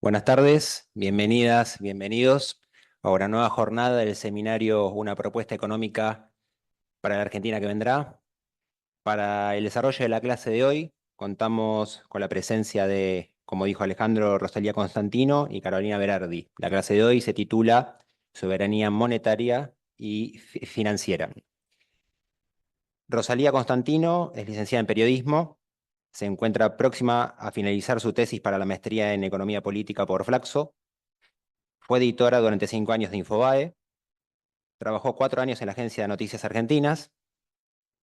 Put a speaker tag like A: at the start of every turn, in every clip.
A: Buenas tardes, bienvenidas, bienvenidos a una nueva jornada del seminario Una propuesta económica para la Argentina que vendrá. Para el desarrollo de la clase de hoy, contamos con la presencia de, como dijo Alejandro, Rosalía Constantino y Carolina Berardi. La clase de hoy se titula Soberanía monetaria y financiera. Rosalía Constantino es licenciada en periodismo, se encuentra próxima a finalizar su tesis para la maestría en economía política por Flaxo. Fue editora durante 5 años de Infobae, trabajó 4 años en la Agencia de Noticias Argentinas,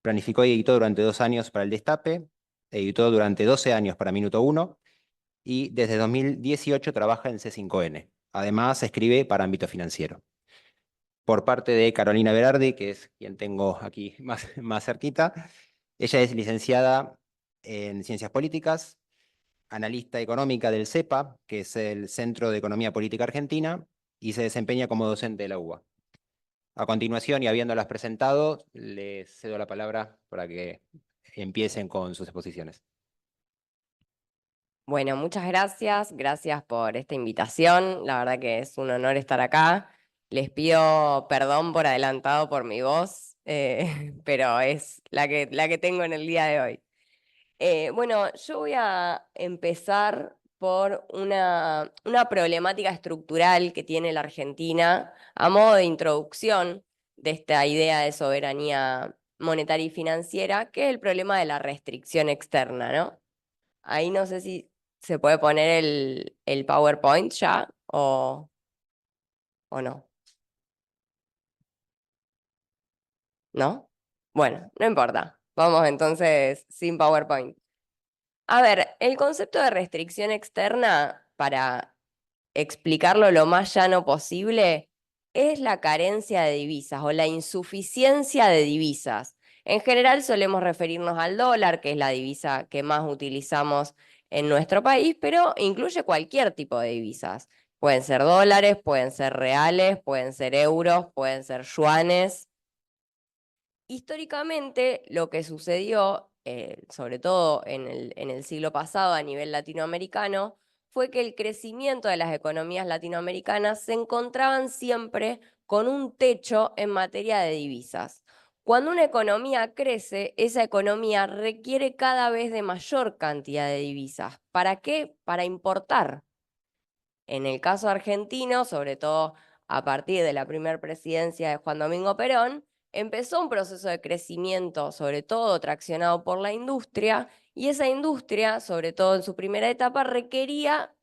A: planificó y editó durante 2 años para El Destape, editó durante 12 años para Minuto Uno y desde 2018 trabaja en C5N. Además, escribe para Ámbito Financiero. Por parte de Carolina Berardi, que es quien tengo aquí más cerquita, ella es licenciada en Ciencias Políticas, analista económica del CEPA, que es el Centro de Economía Política Argentina, y se desempeña como docente de la UBA. A continuación, y habiéndolas presentado, les cedo la palabra para que empiecen con sus exposiciones.
B: Bueno, muchas gracias. Gracias por esta invitación. La verdad que es un honor estar acá. Les pido perdón por adelantado por mi voz, pero es la que tengo en el día de hoy. Bueno, yo voy a empezar por una problemática estructural que tiene la Argentina a modo de introducción de esta idea de soberanía monetaria y financiera, que es el problema de la restricción externa, ¿no? Ahí no sé si se puede poner el PowerPoint ya o no. ¿No? Bueno, no importa. Vamos entonces sin PowerPoint. A ver, el concepto de restricción externa, para explicarlo lo más llano posible, es la carencia de divisas o la insuficiencia de divisas. En general solemos referirnos al dólar, que es la divisa que más utilizamos en nuestro país, pero incluye cualquier tipo de divisas. Pueden ser dólares, pueden ser reales, pueden ser euros, pueden ser yuanes. Históricamente, lo que sucedió, sobre todo en el siglo pasado a nivel latinoamericano, fue que el crecimiento de las economías latinoamericanas se encontraban siempre con un techo en materia de divisas. Cuando una economía crece, esa economía requiere cada vez de mayor cantidad de divisas. ¿Para qué? Para importar. En el caso argentino, sobre todo a partir de la primera presidencia de Juan Domingo Perón, empezó un proceso de crecimiento, sobre todo traccionado por la industria, y esa industria, sobre todo en su primera etapa, requería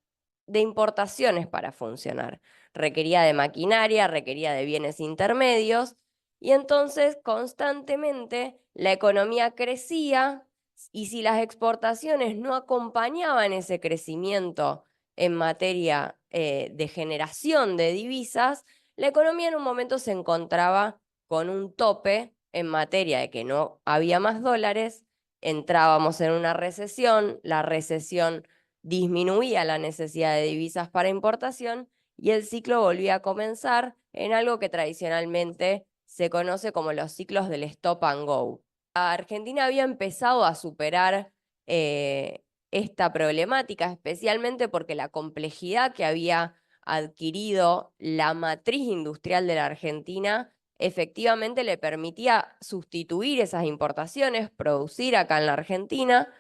B: de importaciones para funcionar. Requería de maquinaria, requería de bienes intermedios, y entonces constantemente la economía crecía, y si las exportaciones no acompañaban ese crecimiento en materia de generación de divisas, la economía en un momento se encontraba con un tope en materia de que no había más dólares, entrábamos en una recesión, la recesión disminuía la necesidad de divisas para importación y el ciclo volvía a comenzar en algo que tradicionalmente se conoce como los ciclos del stop and go. Argentina había empezado a superar esta problemática, especialmente porque la complejidad que había adquirido la matriz industrial de la Argentina efectivamente le permitía sustituir esas importaciones, producir acá en la Argentina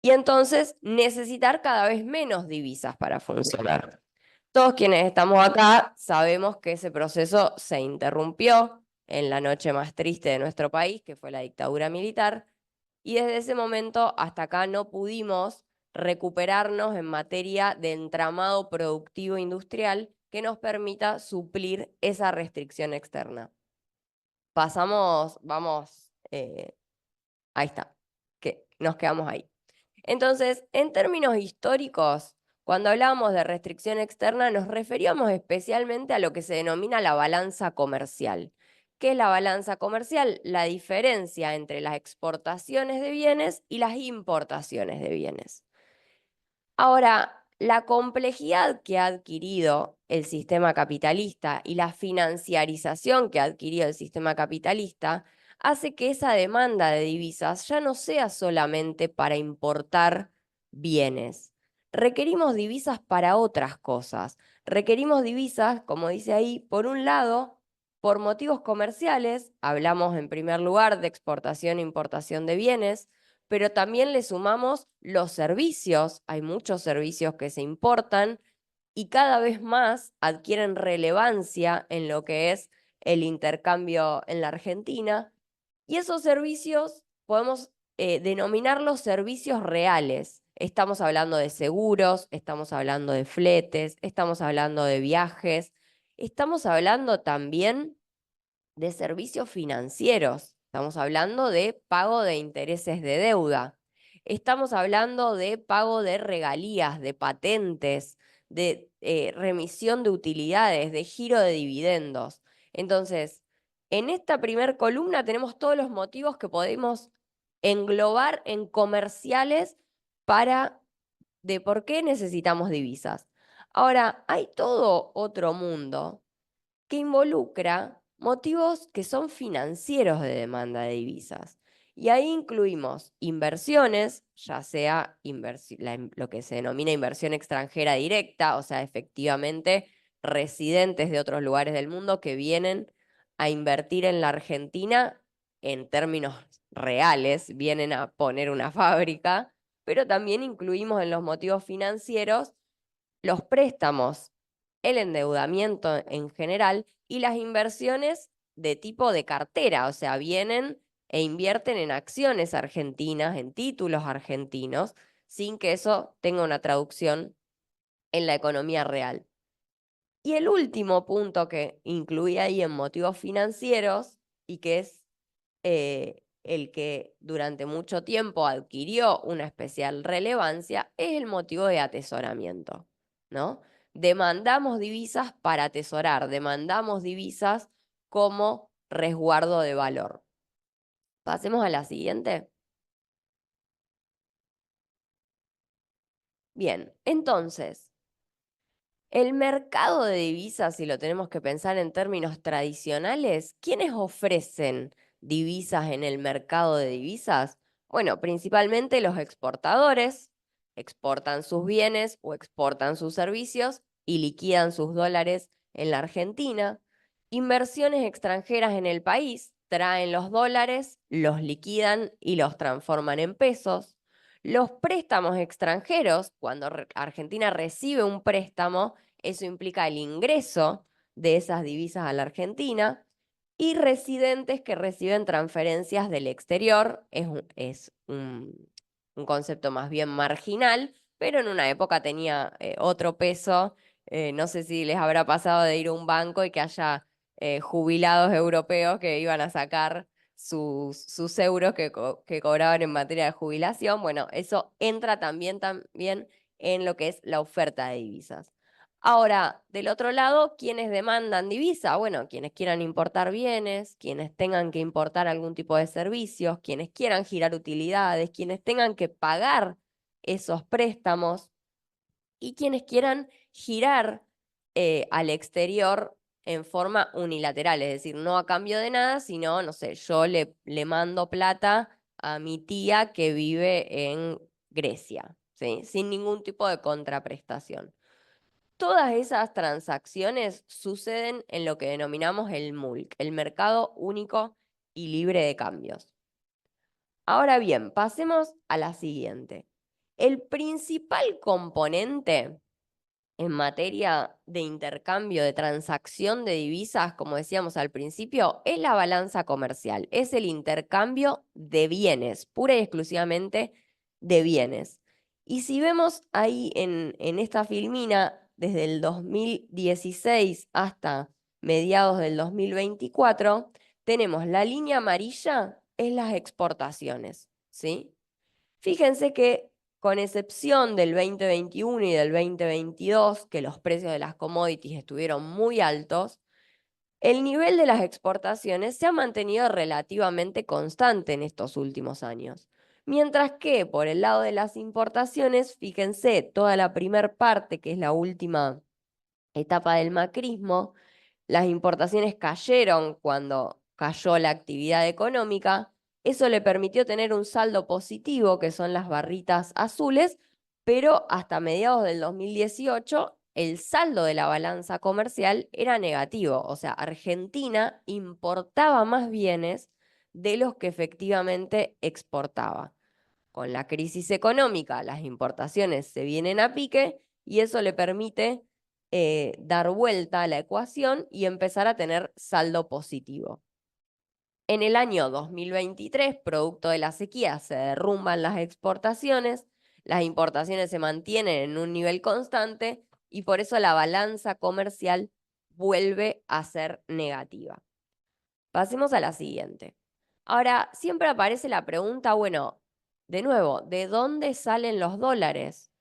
B: y entonces necesitar cada vez menos divisas para funcionar. Todos quienes estamos acá sabemos que ese proceso se interrumpió en la noche más triste de nuestro país, que fue la dictadura militar, y desde ese momento hasta acá no pudimos recuperarnos en materia de entramado productivo industrial que nos permita suplir esa restricción externa. Ahí está, que nos quedamos ahí. Entonces, en términos históricos, cuando hablábamos de restricción externa, nos referíamos especialmente a lo que se denomina la balanza comercial. ¿Qué es la balanza comercial? La diferencia entre las exportaciones de bienes y las importaciones de bienes. Ahora, la complejidad que ha adquirido el sistema capitalista y la financiarización que ha adquirido el sistema capitalista hace que esa demanda de divisas ya no sea solamente para importar bienes. requerimos divisas para otras cosas. Requerimos divisas, como dice ahí, por un lado, por motivos comerciales, hablamos en primer lugar de exportación e importación de bienes, pero también le sumamos los servicios. Hay muchos servicios que se importan y cada vez más adquieren relevancia en lo que es el intercambio en la Argentina. Y esos servicios podemos denominarlos servicios reales. Estamos hablando de seguros, estamos hablando de fletes, estamos hablando de viajes, estamos hablando también de servicios financieros. Estamos hablando de pago de intereses de deuda. Estamos hablando de pago de regalías, de patentes, de remisión de utilidades, de giro de dividendos. Entonces, en esta primer columna tenemos todos los motivos que podemos englobar en comerciales para de por qué necesitamos divisas. Ahora, hay todo otro mundo que involucra motivos que son financieros de demanda de divisas. Y ahí incluimos inversiones, ya sea lo que se denomina inversión extranjera directa, o sea, efectivamente residentes de otros lugares del mundo que vienen a invertir en la Argentina en términos reales, vienen a poner una fábrica, pero también incluimos en los motivos financieros los préstamos, el endeudamiento en general y las inversiones de tipo de cartera, o sea, vienen e invierten en acciones argentinas, en títulos argentinos, sin que eso tenga una traducción en la economía real. Y el último punto que incluí ahí en motivos financieros y que es el que durante mucho tiempo adquirió una especial relevancia es el motivo de atesoramiento, ¿no? Demandamos divisas para atesorar, demandamos divisas como resguardo de valor. Pasemos a la siguiente. Bien, entonces, el mercado de divisas, si lo tenemos que pensar en términos tradicionales, ¿quiénes ofrecen divisas en el mercado de divisas? Bueno, principalmente los exportadores, exportan sus bienes o exportan sus servicios y liquidan sus dólares en la Argentina. Inversiones extranjeras en el país traen los dólares, los liquidan y los transforman en pesos. Los préstamos extranjeros, cuando Argentina recibe un préstamo, eso implica el ingreso de esas divisas a la Argentina. Y residentes que reciben transferencias del exterior, es un concepto más bien marginal, pero en una época tenía otro peso. No sé si les habrá pasado de ir a un banco y que haya jubilados europeos que iban a sacar sus euros que cobraban en materia de jubilación. Bueno, eso entra también en lo que es la oferta de divisas. Ahora, del otro lado, ¿quiénes demandan divisa? Bueno, quienes quieran importar bienes, quienes tengan que importar algún tipo de servicios, quienes quieran girar utilidades, quienes tengan que pagar esos préstamos y quienes quieran girar al exterior en forma unilateral, es decir, no a cambio de nada, sino, no sé, yo le mando plata a mi tía que vive en Grecia, ¿sí? Sin ningún tipo de contraprestación. Todas esas transacciones suceden en lo que denominamos el MULC, el mercado único y libre de cambios. Ahora bien, pasemos a la siguiente. El principal componente en materia de intercambio, de transacción de divisas, como decíamos al principio, es la balanza comercial, es el intercambio de bienes, pura y exclusivamente de bienes. Y si vemos ahí en esta filmina, desde el 2016 hasta mediados del 2024, tenemos la línea amarilla, es las exportaciones, ¿sí? Fíjense que con excepción del 2021 y del 2022, que los precios de las commodities estuvieron muy altos, el nivel de las exportaciones se ha mantenido relativamente constante en estos últimos años. Mientras que por el lado de las importaciones, fíjense, toda la primer parte, que es la última etapa del macrismo, las importaciones cayeron cuando cayó la actividad económica. Eso le permitió tener un saldo positivo, que son las barritas azules, pero hasta mediados del 2018 el saldo de la balanza comercial era negativo, o sea, Argentina importaba más bienes de los que efectivamente exportaba. Con la crisis económica, las importaciones se vienen a pique y eso le permite dar vuelta a la ecuación y empezar a tener saldo positivo. En el año 2023, producto de la sequía, se derrumban las exportaciones, las importaciones se mantienen en un nivel constante y por eso la balanza comercial vuelve a ser negativa. Pasemos a la siguiente. Ahora, siempre aparece la pregunta, bueno, de nuevo, ¿de dónde salen los dólares?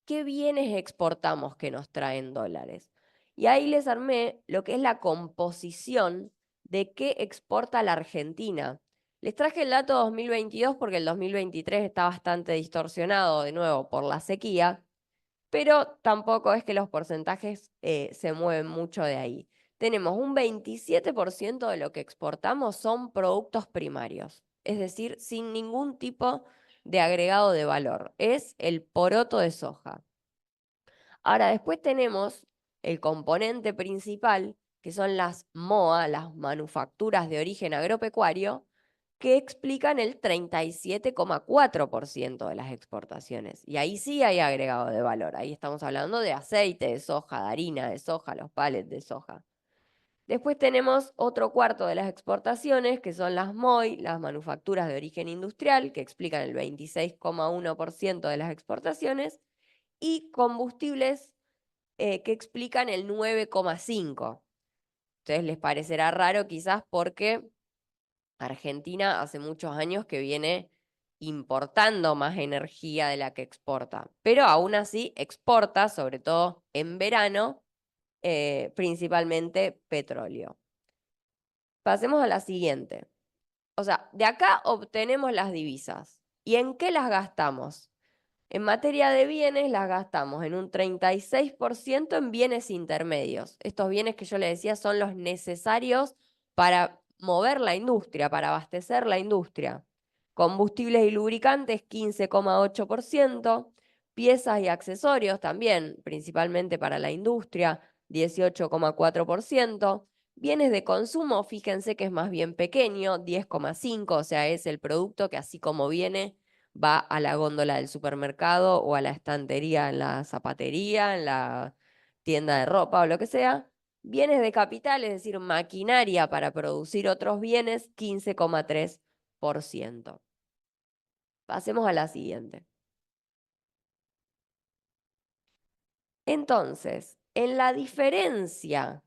B: ¿Qué bienes exportamos que nos traen dólares? Y ahí les armé lo que es la composición de qué exporta la Argentina. Les traje el dato 2022 porque el 2023 está bastante distorsionado, de nuevo, por la sequía, pero tampoco es que los porcentajes se mueven mucho de ahí. Tenemos un 27% de lo que exportamos son productos primarios, es decir, sin ningún tipo de agregado de valor. Es el poroto de soja. Ahora, después tenemos el componente principal, que son las MOA, las manufacturas de origen agropecuario, que explican el 37,4% de las exportaciones. Y ahí sí hay agregado de valor. Ahí estamos hablando de aceite de soja, de harina de soja, los pallets de soja. Después tenemos otro cuarto de las exportaciones, que son las MOI, las manufacturas de origen industrial, que explican el 26,1% de las exportaciones, y combustibles que explican el 9,5%. Entonces les parecerá raro quizás porque Argentina hace muchos años que viene importando más energía de la que exporta, pero aún así exporta, sobre todo en verano, principalmente petróleo. Pasemos a la siguiente. O sea, de acá obtenemos las divisas. ¿Y en qué las gastamos? En materia de bienes las gastamos en un 36% en bienes intermedios. Estos bienes que yo le decía son los necesarios para mover la industria, para abastecer la industria. Combustibles y lubricantes 15,8%, piezas y accesorios también, principalmente para la industria 18,4%, bienes de consumo, fíjense que es más bien pequeño, 10,5%, o sea, es el producto que así como viene va a la góndola del supermercado o a la estantería en la zapatería, en la tienda de ropa o lo que sea. Bienes de capital, es decir, maquinaria para producir otros bienes, 15,3%. Pasemos a la siguiente. Entonces, en la diferencia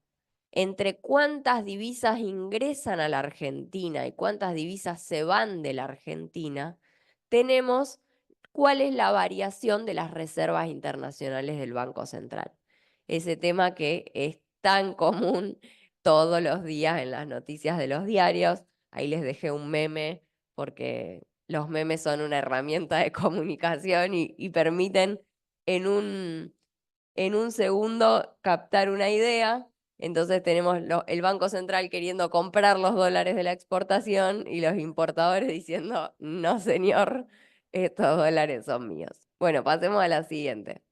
B: entre cuántas divisas ingresan a la Argentina y cuántas divisas se van de la Argentina, tenemos cuál es la variación de las reservas internacionales del Banco Central. Ese tema que es tan común todos los días en las noticias de los diarios. Ahí les dejé un meme porque los memes son una herramienta de comunicación y permiten en un segundo captar una idea. Entonces tenemos el Banco Central queriendo comprar los dólares de la exportación y los importadores diciendo, no señor, estos dólares son míos. Bueno, pasemos a la siguiente.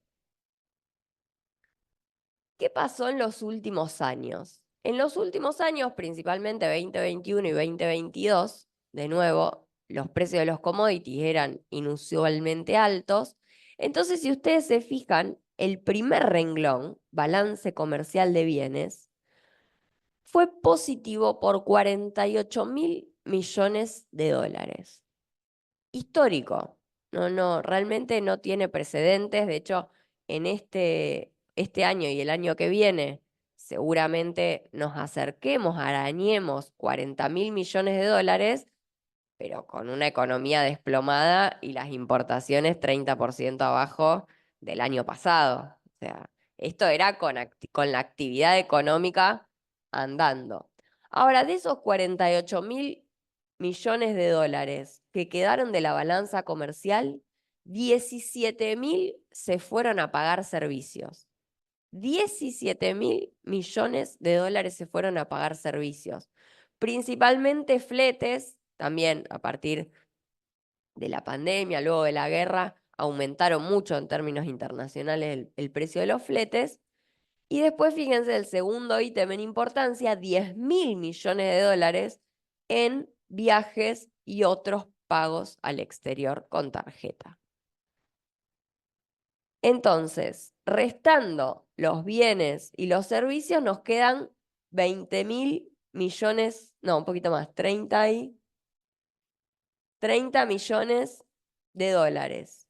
B: ¿Qué pasó en los últimos años? En los últimos años, principalmente 2021 y 2022, de nuevo, los precios de los commodities eran inusualmente altos. Entonces, si ustedes se fijan, el primer renglón, balance comercial de bienes, fue positivo por 48.000 millones de dólares. Histórico. No, realmente no tiene precedentes. De hecho, en este año y el año que viene, seguramente nos acerquemos, arañemos 40.000 millones de dólares, pero con una economía desplomada y las importaciones 30% abajo del año pasado. O sea, esto era con la actividad económica andando. Ahora, de esos 48.000 millones de dólares que quedaron de la balanza comercial, 17.000 se fueron a pagar servicios. 17.000 millones de dólares se fueron a pagar servicios, principalmente fletes, también a partir de la pandemia, luego de la guerra, aumentaron mucho en términos internacionales el precio de los fletes. Y después, fíjense, el segundo ítem en importancia, 10.000 millones de dólares en viajes y otros pagos al exterior con tarjeta. Entonces, restando los bienes y los servicios, nos quedan 20.000 millones, no, un poquito más, 30 millones de dólares.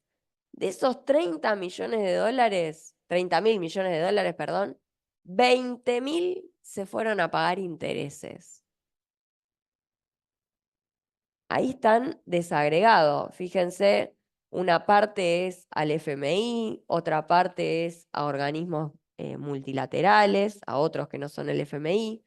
B: De esos 30 millones de dólares, 30.000 millones de dólares, perdón, 20.000 se fueron a pagar intereses. Ahí están desagregados. Fíjense, una parte es al FMI, otra parte es a organismos multilaterales, a otros que no son el FMI,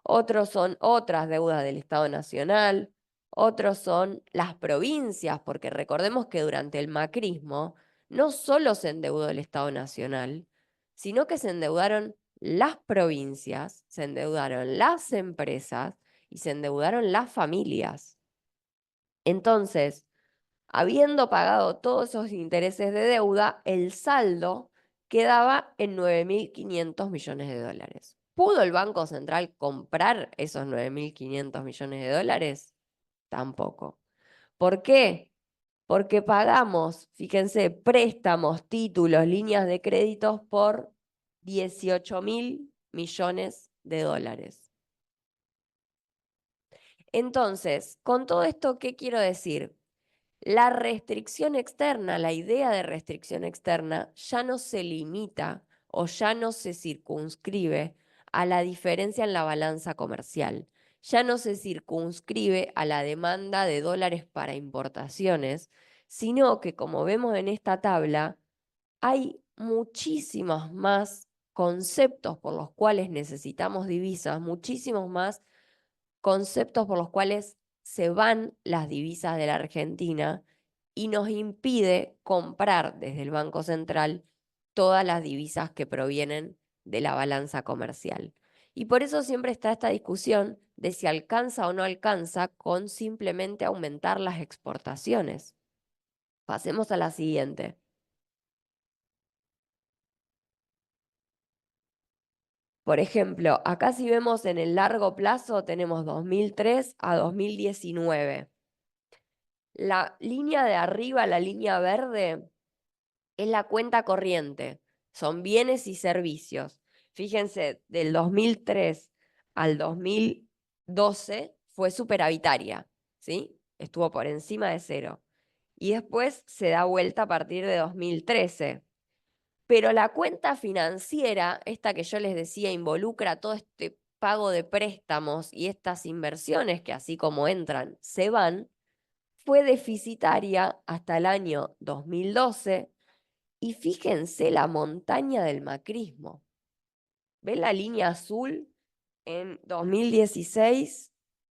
B: otros son otras deudas del Estado Nacional, otros son las provincias, porque recordemos que durante el macrismo no solo se endeudó el Estado Nacional, sino que se endeudaron las provincias, se endeudaron las empresas y se endeudaron las familias. Entonces, habiendo pagado todos esos intereses de deuda, el saldo quedaba en 9.500 millones de dólares. ¿Pudo el Banco Central comprar esos 9.500 millones de dólares? Tampoco. ¿Por qué? Porque pagamos, fíjense, préstamos, títulos, líneas de créditos por 18.000 millones de dólares. Entonces, con todo esto, ¿qué quiero decir? La restricción externa, la idea de restricción externa, ya no se limita o ya no se circunscribe a la diferencia en la balanza comercial, ya no se circunscribe a la demanda de dólares para importaciones, sino que, como vemos en esta tabla, hay muchísimos más conceptos por los cuales necesitamos divisas, muchísimos más conceptos por los cuales se van las divisas de la Argentina y nos impide comprar desde el Banco Central todas las divisas que provienen de la balanza comercial. Y por eso siempre está esta discusión de si alcanza o no alcanza con simplemente aumentar las exportaciones. Pasemos a la siguiente. Por ejemplo, acá si vemos en el largo plazo tenemos 2003 a 2019. La línea de arriba, la línea verde, es la cuenta corriente. Son bienes y servicios. Fíjense, del 2003 al 2012 fue superavitaria, ¿sí? Estuvo por encima de cero. Y después se da vuelta a partir de 2013. Pero la cuenta financiera, esta que yo les decía, involucra todo este pago de préstamos y estas inversiones que así como entran, se van, fue deficitaria hasta el año 2012 y fíjense la montaña del macrismo. ¿Ven la línea azul? En 2016,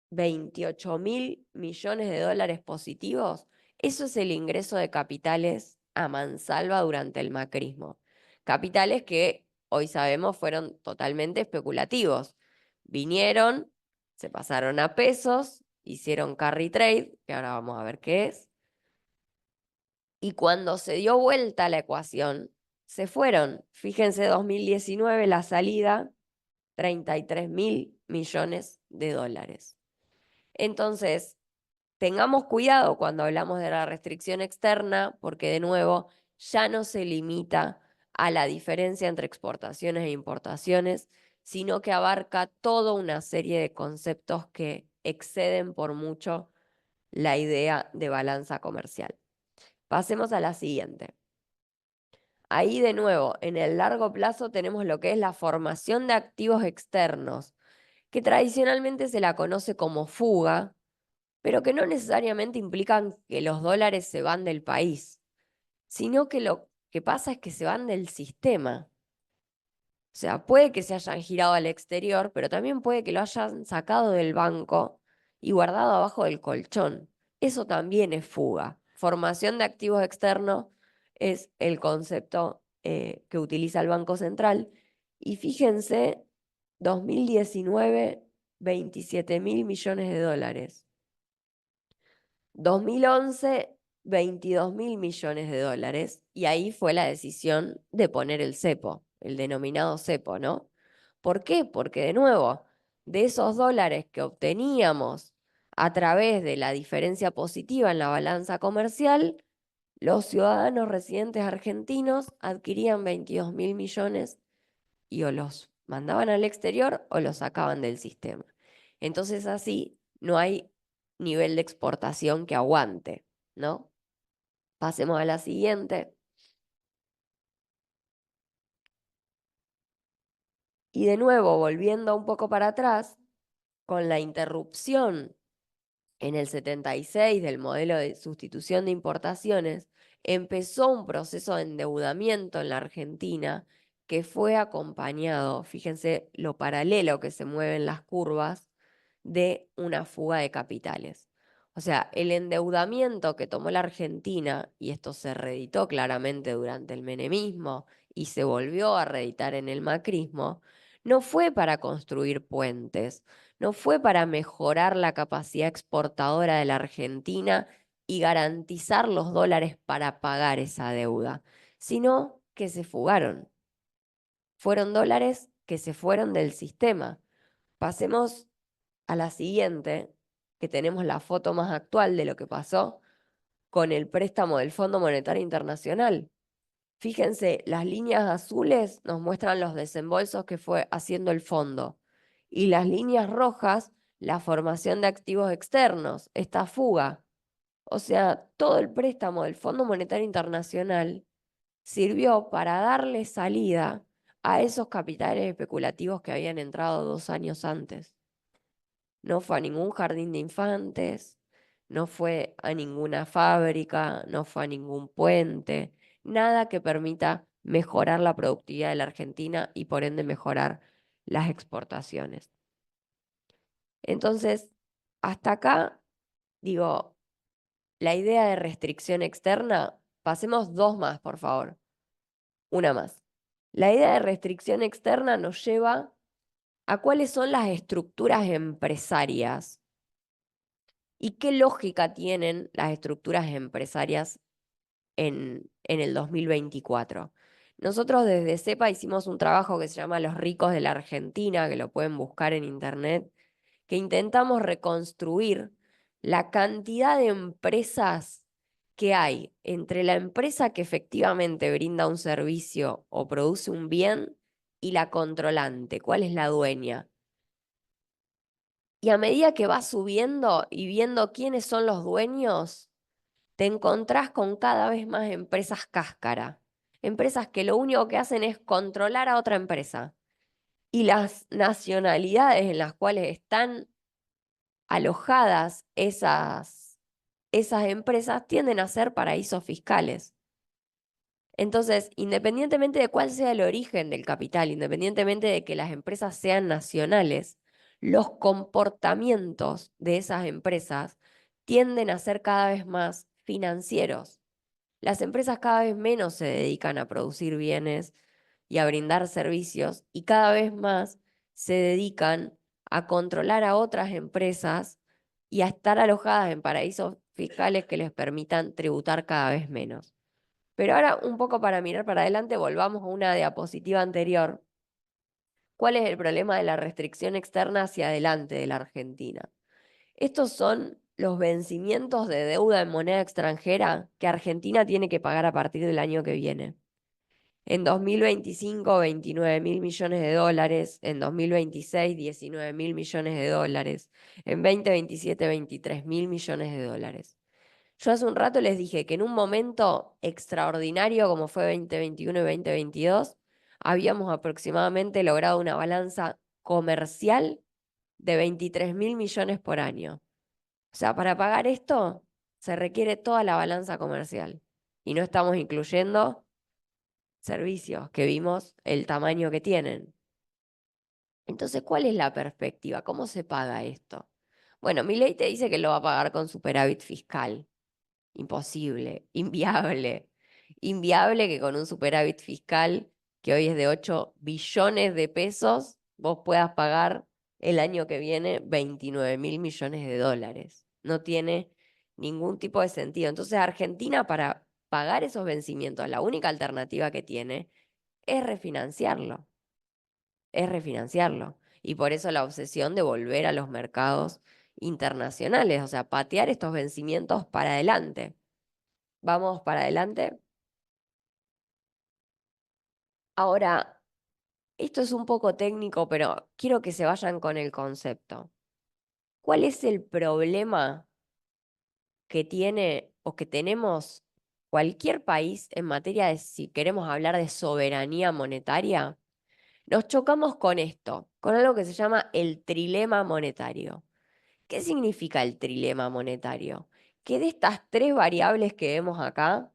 B: 28.000 millones de dólares positivos. Eso es el ingreso de capitales a mansalva durante el macrismo. Capitales que hoy sabemos fueron totalmente especulativos. Vinieron, se pasaron a pesos, hicieron carry trade, que ahora vamos a ver qué es, y cuando se dio vuelta la ecuación, se fueron. Fíjense, 2019 la salida, 33.000 millones de dólares. Entonces, tengamos cuidado cuando hablamos de la restricción externa, porque de nuevo ya no se limita a la diferencia entre exportaciones e importaciones, sino que abarca toda una serie de conceptos que exceden por mucho la idea de balanza comercial. Pasemos a la siguiente. Ahí de nuevo, en el largo plazo tenemos lo que es la formación de activos externos, que tradicionalmente se la conoce como fuga, pero que no necesariamente implican que los dólares se van del país, sino que lo que pasa es que se van del sistema. O sea, puede que se hayan girado al exterior, pero también puede que lo hayan sacado del banco y guardado abajo del colchón. Eso también es fuga. Formación de activos externos es el concepto que utiliza el Banco Central. Y fíjense, 2019, 27.000 millones de dólares. 2011, 22.000 millones de dólares, y ahí fue la decisión de poner el cepo, el denominado cepo, ¿no? ¿Por qué? Porque de nuevo, de esos dólares que obteníamos a través de la diferencia positiva en la balanza comercial, los ciudadanos residentes argentinos adquirían 22.000 millones y o los mandaban al exterior o los sacaban del sistema. Entonces así no hay nivel de exportación que aguante, ¿no? Pasemos a la siguiente. Y de nuevo, volviendo un poco para atrás, con la interrupción en el 76 del modelo de sustitución de importaciones, empezó un proceso de endeudamiento en la Argentina que fue acompañado, fíjense lo paralelo que se mueven las curvas, de una fuga de capitales. O sea, el endeudamiento que tomó la Argentina, y esto se reeditó claramente durante el menemismo y se volvió a reeditar en el macrismo, no fue para construir puentes, no fue para mejorar la capacidad exportadora de la Argentina y garantizar los dólares para pagar esa deuda, sino que se fugaron. Fueron dólares que se fueron del sistema. Pasemos a la siguiente, que tenemos la foto más actual de lo que pasó con el préstamo del Fondo Monetario Internacional. Fíjense, las líneas azules nos muestran los desembolsos que fue haciendo el fondo y las líneas rojas, la formación de activos externos, esta fuga. O sea, todo el préstamo del Fondo Monetario Internacional sirvió para darle salida a esos capitales especulativos que habían entrado 2 años antes. No fue a ningún jardín de infantes, no fue a ninguna fábrica, no fue a ningún puente, nada que permita mejorar la productividad de la Argentina y por ende mejorar las exportaciones. Entonces, hasta acá, digo, la idea de restricción externa, pasemos dos más, por favor. Una más. La idea de restricción externa nos lleva a cuáles son las estructuras empresarias y qué lógica tienen las estructuras empresarias en el 2024. Nosotros desde CEPA hicimos un trabajo que se llama Los ricos de la Argentina, que lo pueden buscar en internet, que intentamos reconstruir la cantidad de empresas que hay entre la empresa que efectivamente brinda un servicio o produce un bien y la controlante, cuál es la dueña. Y a medida que vas subiendo y viendo quiénes son los dueños, te encontrás con cada vez más empresas cáscara, empresas que lo único que hacen es controlar a otra empresa. Y las nacionalidades en las cuales están alojadas esas empresas tienden a ser paraísos fiscales. Entonces, independientemente de cuál sea el origen del capital, independientemente de que las empresas sean nacionales, los comportamientos de esas empresas tienden a ser cada vez más financieros. Las empresas cada vez menos se dedican a producir bienes y a brindar servicios y cada vez más se dedican a controlar a otras empresas y a estar alojadas en paraísos fiscales que les permitan tributar cada vez menos. Pero ahora, un poco para mirar para adelante, volvamos a una diapositiva anterior. ¿Cuál es el problema de la restricción externa hacia adelante de la Argentina? Estos son los vencimientos de deuda en moneda extranjera que Argentina tiene que pagar a partir del año que viene. En 2025, 29.000 millones de dólares. En 2026, 19.000 millones de dólares. En 2027, 23.000 millones de dólares. Yo hace un rato les dije que en un momento extraordinario como fue 2021 y 2022, habíamos aproximadamente logrado una balanza comercial de 23.000 millones por año. O sea, para pagar esto se requiere toda la balanza comercial. Y no estamos incluyendo servicios, que vimos el tamaño que tienen. Entonces, ¿cuál es la perspectiva? ¿Cómo se paga esto? Bueno, Milei te dice que lo va a pagar con superávit fiscal. Imposible, inviable. Inviable que con un superávit fiscal que hoy es de 8 billones de pesos, vos puedas pagar el año que viene 29.000 millones de dólares. No tiene ningún tipo de sentido. Entonces Argentina para pagar esos vencimientos, la única alternativa que tiene es refinanciarlo, es refinanciarlo. Y por eso la obsesión de volver a los mercados internacionales, o sea, patear estos vencimientos para adelante. Vamos para adelante. Ahora, esto es un poco técnico, pero quiero que se vayan con el concepto. ¿Cuál es el problema que tiene o que tenemos cualquier país en materia de si queremos hablar de soberanía monetaria? Nos chocamos con esto, con algo que se llama el trilema monetario. ¿Qué significa el trilema monetario? Que de estas tres variables que vemos acá,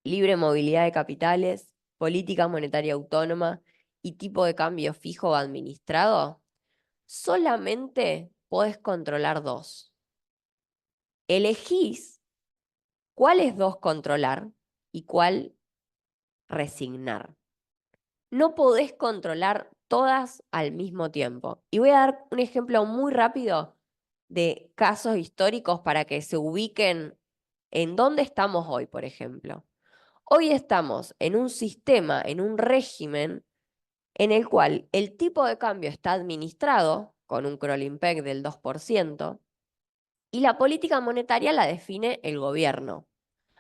B: libre movilidad de capitales, política monetaria autónoma y tipo de cambio fijo o administrado, solamente podés controlar dos. Elegís cuáles dos controlar y cuál resignar. No podés controlar todas al mismo tiempo. Y voy a dar un ejemplo muy rápido de casos históricos para que se ubiquen en dónde estamos hoy, por ejemplo. Hoy estamos en un sistema, en un régimen en el cual el tipo de cambio está administrado con un crawling peg del 2% y la política monetaria la define el gobierno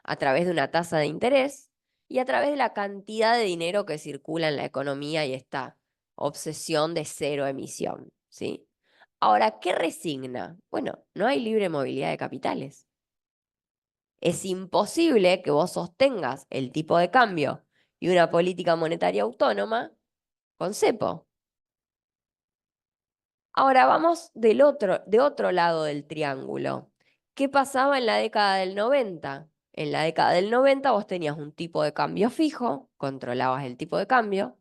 B: a través de una tasa de interés y a través de la cantidad de dinero que circula en la economía y esta obsesión de cero emisión, ¿sí? Ahora, ¿qué resigna? Bueno, no hay libre movilidad de capitales. Es imposible que vos sostengas el tipo de cambio y una política monetaria autónoma con cepo. Ahora vamos de otro lado del triángulo. ¿Qué pasaba en la década del 90? En la década del 90 vos tenías un tipo de cambio fijo, controlabas el tipo de cambio,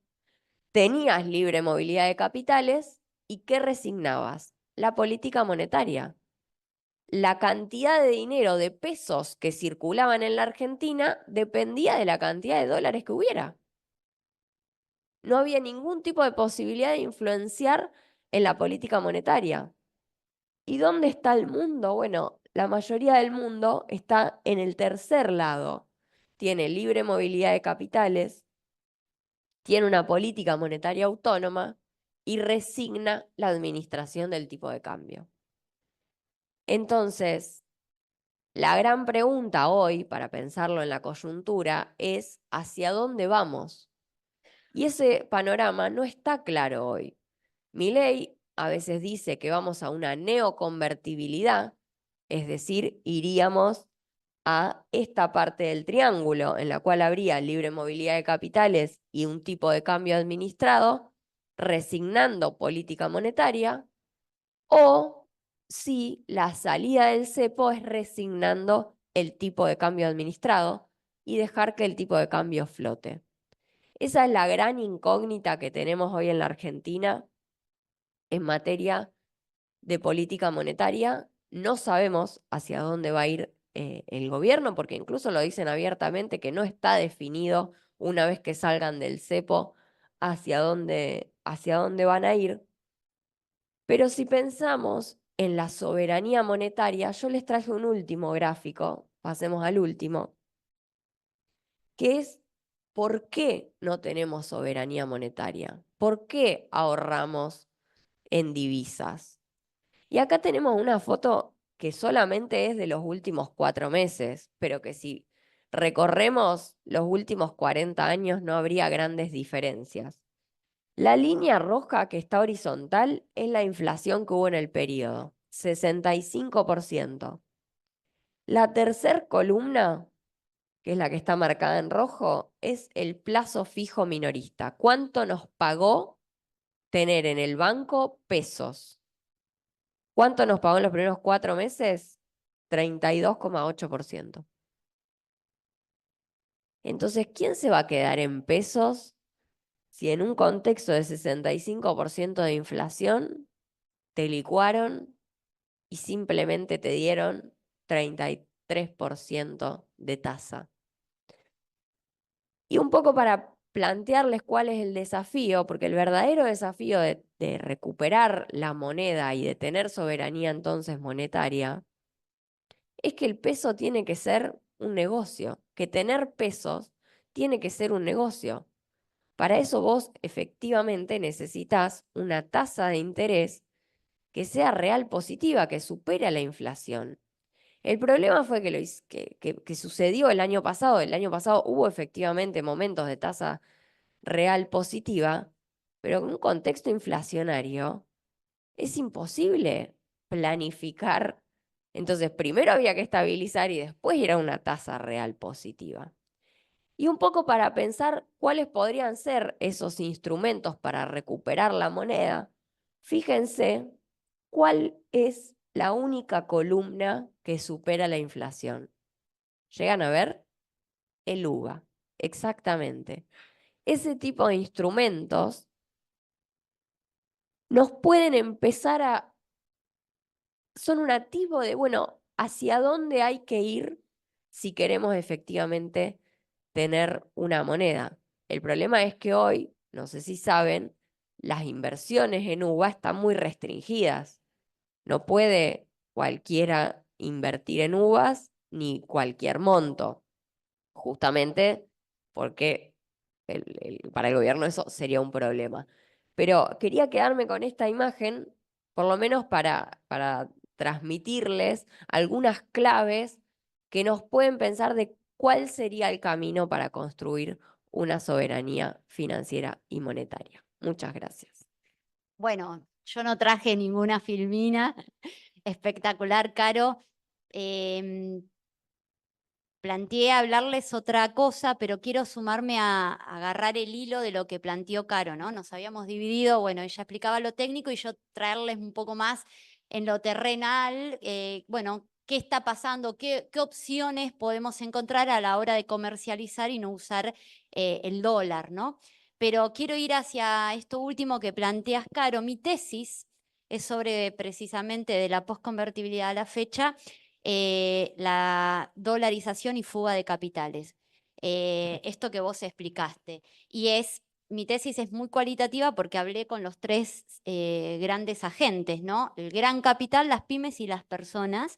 B: tenías libre movilidad de capitales y ¿qué resignabas? La política monetaria. La cantidad de dinero, de pesos que circulaban en la Argentina dependía de la cantidad de dólares que hubiera. No había ningún tipo de posibilidad de influenciar en la política monetaria. ¿Y dónde está el mundo? Bueno, la mayoría del mundo está en el tercer lado. Tiene libre movilidad de capitales, tiene una política monetaria autónoma y resigna la administración del tipo de cambio. Entonces, la gran pregunta hoy, para pensarlo en la coyuntura, es ¿hacia dónde vamos? Y ese panorama no está claro hoy. Milei a veces dice que vamos a una neoconvertibilidad, es decir, iríamos a esta parte del triángulo en la cual habría libre movilidad de capitales y un tipo de cambio administrado, resignando política monetaria, o si la salida del cepo es resignando el tipo de cambio administrado y dejar que el tipo de cambio flote. Esa es la gran incógnita que tenemos hoy en la Argentina en materia de política monetaria. No sabemos hacia dónde va a ir el gobierno, porque incluso lo dicen abiertamente que no está definido una vez que salgan del cepo hacia dónde van a ir. Pero si pensamos en la soberanía monetaria, yo les traje un último gráfico, pasemos al último, que es por qué no tenemos soberanía monetaria, por qué ahorramos en divisas. Y acá tenemos una foto que solamente es de los últimos 4 meses, pero que si recorremos los últimos 40 años no habría grandes diferencias. La línea roja que está horizontal es la inflación que hubo en el periodo, 65%. La tercer columna, que es la que está marcada en rojo, es el plazo fijo minorista. ¿Cuánto nos pagó tener en el banco pesos? ¿Cuánto nos pagó en los primeros 4 meses? 32,8%. Entonces, ¿quién se va a quedar en pesos si en un contexto de 65% de inflación te licuaron y simplemente te dieron 33% de tasa? Y un poco para plantearles cuál es el desafío, porque el verdadero desafío de recuperar la moneda y de tener soberanía entonces monetaria es que el peso tiene que ser un negocio, que tener pesos tiene que ser un negocio. Para eso vos efectivamente necesitas una tasa de interés que sea real positiva, que supere a la inflación. El problema fue que sucedió el año pasado. El año pasado hubo efectivamente momentos de tasa real positiva, pero en un contexto inflacionario es imposible planificar. Entonces, primero había que estabilizar y después ir a una tasa real positiva. Y un poco para pensar cuáles podrían ser esos instrumentos para recuperar la moneda, fíjense cuál es la única columna que supera la inflación. ¿Llegan a ver? El UVA, exactamente. Ese tipo de instrumentos nos pueden empezar a... son un activo de, bueno, hacia dónde hay que ir si queremos efectivamente tener una moneda. El problema es que hoy, no sé si saben, las inversiones en UVA están muy restringidas. No puede cualquiera invertir en uvas ni cualquier monto, justamente porque para el gobierno eso sería un problema. Pero quería quedarme con esta imagen, por lo menos para transmitirles algunas claves que nos pueden pensar de cuál sería el camino para construir una soberanía financiera y monetaria. Muchas gracias.
C: Bueno, yo no traje ninguna filmina. Espectacular, Caro. Planteé hablarles otra cosa, pero quiero sumarme a agarrar el hilo de lo que planteó Caro, ¿no? Nos habíamos dividido, bueno, ella explicaba lo técnico y yo traerles un poco más en lo terrenal, bueno, qué está pasando, qué opciones podemos encontrar a la hora de comercializar y no usar el dólar, ¿no? Pero quiero ir hacia esto último que planteas, Caro. Mi tesis es sobre precisamente de la postconvertibilidad a la fecha, la dolarización y fuga de capitales. Esto que vos explicaste. Mi tesis es muy cualitativa porque hablé con los tres grandes agentes, ¿no? El gran capital, las pymes y las personas.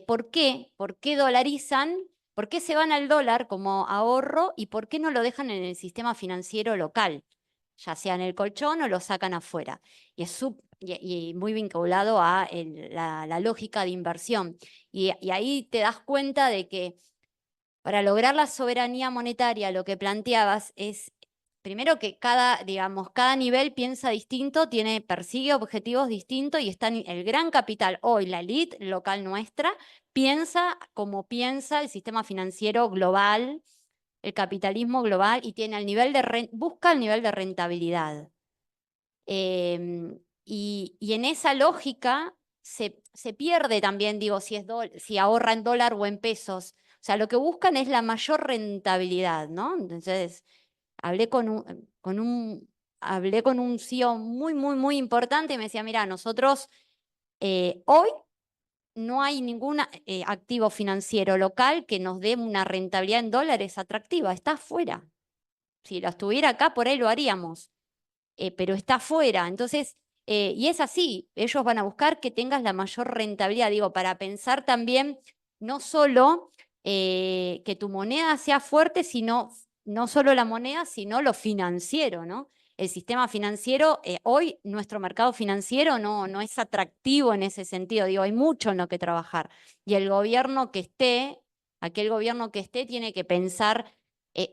C: ¿Por qué? ¿Por qué dolarizan? ¿Por qué se van al dólar como ahorro y por qué no lo dejan en el sistema financiero local? Ya sea en el colchón o lo sacan afuera. Y es muy vinculado a la lógica de inversión. Y ahí te das cuenta de que para lograr la soberanía monetaria, lo que planteabas es, primero que digamos, cada nivel piensa distinto, persigue objetivos distintos y el gran capital, hoy la elite local nuestra, piensa como piensa el sistema financiero global, el capitalismo global, y busca el nivel de rentabilidad. Y en esa lógica se pierde también, digo, si ahorra en dólar o en pesos. O sea, lo que buscan es la mayor rentabilidad, ¿no? Entonces, hablé con un CEO muy, muy, muy importante y me decía, mira, nosotros hoy no hay ningún activo financiero local que nos dé una rentabilidad en dólares atractiva, está afuera. Si lo estuviera acá, por ahí lo haríamos. Pero está afuera. Entonces, y es así, ellos van a buscar que tengas la mayor rentabilidad, digo, para pensar también no solo que tu moneda sea fuerte, sino no solo la moneda, sino lo financiero, ¿no? El sistema financiero, hoy nuestro mercado financiero no es atractivo en ese sentido, digo, hay mucho en lo que trabajar. Y el gobierno que esté, aquel gobierno que esté, tiene que pensar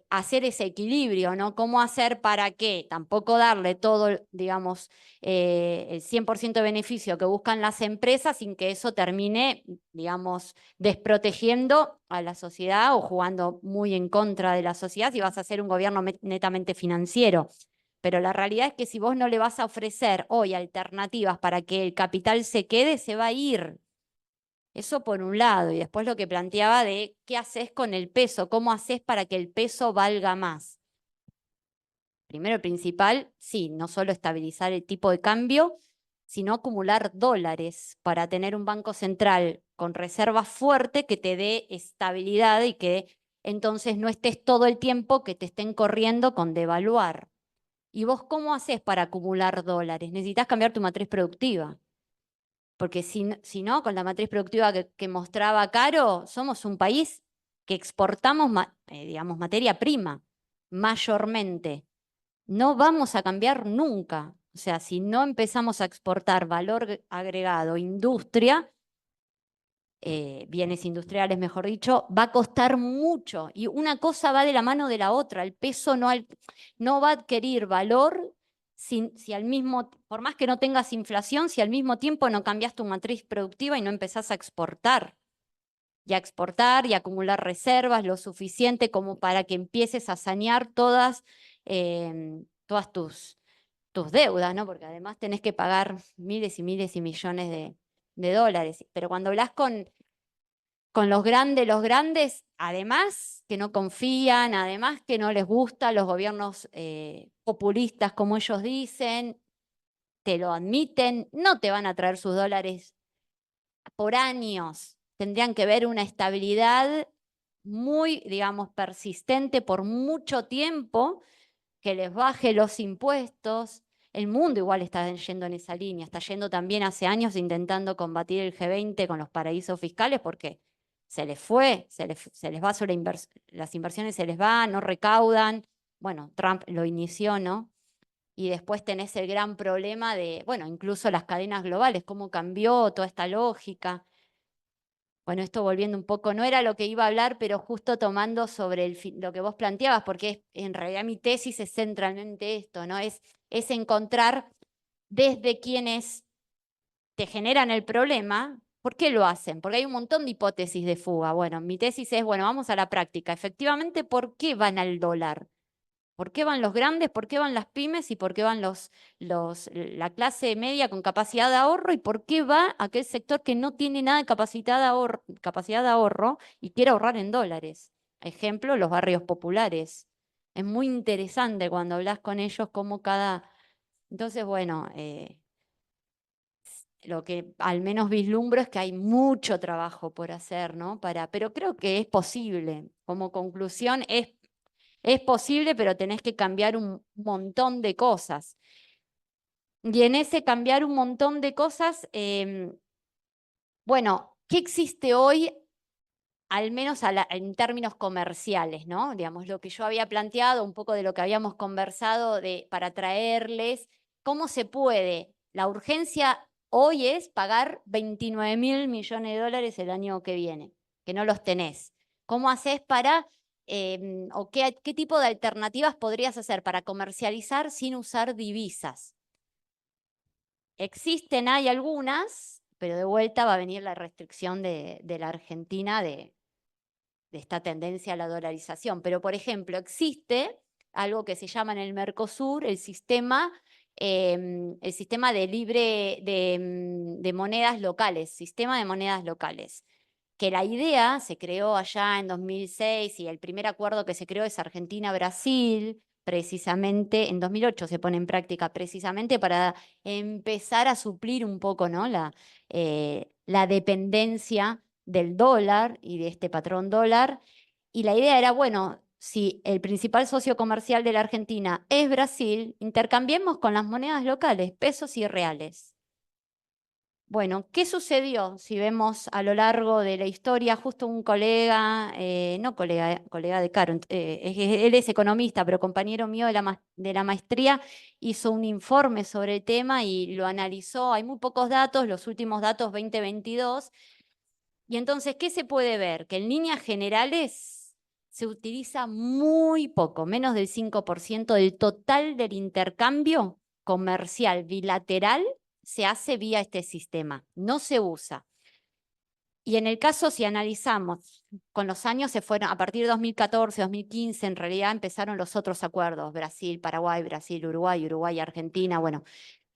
C: hacer ese equilibrio, ¿no? ¿Cómo hacer para que tampoco darle todo, digamos, el 100% de beneficio que buscan las empresas sin que eso termine, digamos, desprotegiendo a la sociedad o jugando muy en contra de la sociedad si vas a hacer un gobierno netamente financiero? Pero la realidad es que si vos no le vas a ofrecer hoy alternativas para que el capital se quede, se va a ir. Eso por un lado, y después lo que planteaba de qué haces con el peso, cómo haces para que el peso valga más. Primero, el principal, sí, no solo estabilizar el tipo de cambio, sino acumular dólares para tener un banco central con reservas fuerte que te dé estabilidad y que entonces no estés todo el tiempo que te estén corriendo con devaluar. ¿Y vos cómo haces para acumular dólares? Necesitas cambiar tu matriz productiva. Porque si no, con la matriz productiva que mostraba Caro, somos un país que exportamos, digamos, materia prima, mayormente. No vamos a cambiar nunca. O sea, si no empezamos a exportar valor agregado, industria, bienes industriales, mejor dicho, va a costar mucho. Y una cosa va de la mano de la otra. El peso no va a adquirir valor si al mismo, por más que no tengas inflación, si al mismo tiempo no cambias tu matriz productiva y no empezás a exportar. Y a exportar y a acumular reservas lo suficiente como para que empieces a sanear todas tus deudas, ¿no? Porque además tenés que pagar miles y miles y millones de dólares. Pero cuando hablas con los grandes, además que no confían, además que no les gustan los gobiernos populistas, como ellos dicen, te lo admiten, no te van a traer sus dólares por años. Tendrían que ver una estabilidad muy, digamos, persistente por mucho tiempo, que les baje los impuestos. El mundo igual está yendo en esa línea, está yendo también hace años intentando combatir el G20 con los paraísos fiscales porque se les va sobre las inversiones, se les va, no recaudan. Bueno, Trump lo inició, ¿no? Y después tenés el gran problema de, bueno, incluso las cadenas globales, cómo cambió toda esta lógica. Bueno, esto volviendo un poco, no era lo que iba a hablar, pero justo tomando sobre lo que vos planteabas, porque en realidad mi tesis es centralmente esto, ¿no? Es encontrar desde quienes te generan el problema, ¿por qué lo hacen? Porque hay un montón de hipótesis de fuga. Bueno, mi tesis es, bueno, vamos a la práctica. Efectivamente, ¿por qué van al dólar? ¿Por qué van los grandes? ¿Por qué van las pymes? ¿Y por qué van la clase media con capacidad de ahorro? ¿Y por qué va aquel sector que no tiene nada de capacidad de ahorro y quiere ahorrar en dólares? Ejemplo, los barrios populares. Es muy interesante cuando hablas con ellos cómo cada... Entonces, bueno, lo que al menos vislumbro es que hay mucho trabajo por hacer, ¿no? Pero creo que es posible. Como conclusión, es posible, pero tenés que cambiar un montón de cosas. Y en ese cambiar un montón de cosas, bueno, ¿qué existe hoy, al menos en términos comerciales, ¿no? Digamos, lo que yo había planteado, un poco de lo que habíamos conversado para traerles, ¿cómo se puede? La urgencia hoy es pagar 29.000 millones de dólares el año que viene, que no los tenés. ¿Cómo haces o qué tipo de alternativas podrías hacer para comercializar sin usar divisas? Existen, hay algunas, pero de vuelta va a venir la restricción de la Argentina de esta tendencia a la dolarización. Pero, por ejemplo, existe algo que se llama en el Mercosur el sistema de monedas locales, sistema de monedas locales, que la idea se creó allá en 2006 y el primer acuerdo que se creó es Argentina-Brasil, precisamente en 2008 se pone en práctica precisamente para empezar a suplir un poco, ¿no? la dependencia del dólar y de este patrón dólar. Y la idea era, bueno, si el principal socio comercial de la Argentina es Brasil, intercambiemos con las monedas locales, pesos y reales. Bueno, ¿qué sucedió? Si vemos a lo largo de la historia, justo un colega, no colega de Caro, él es economista, pero compañero mío de la maestría, hizo un informe sobre el tema y lo analizó. Hay muy pocos datos, los últimos datos 2022. Y entonces, ¿qué se puede ver? Que en líneas generales se utiliza muy poco, menos del 5% del total del intercambio comercial bilateral se hace vía este sistema, no se usa. Y en el caso, si analizamos, con los años se fueron, a partir de 2014, 2015, en realidad empezaron los otros acuerdos, Brasil, Paraguay, Brasil, Uruguay, Uruguay, Argentina, bueno.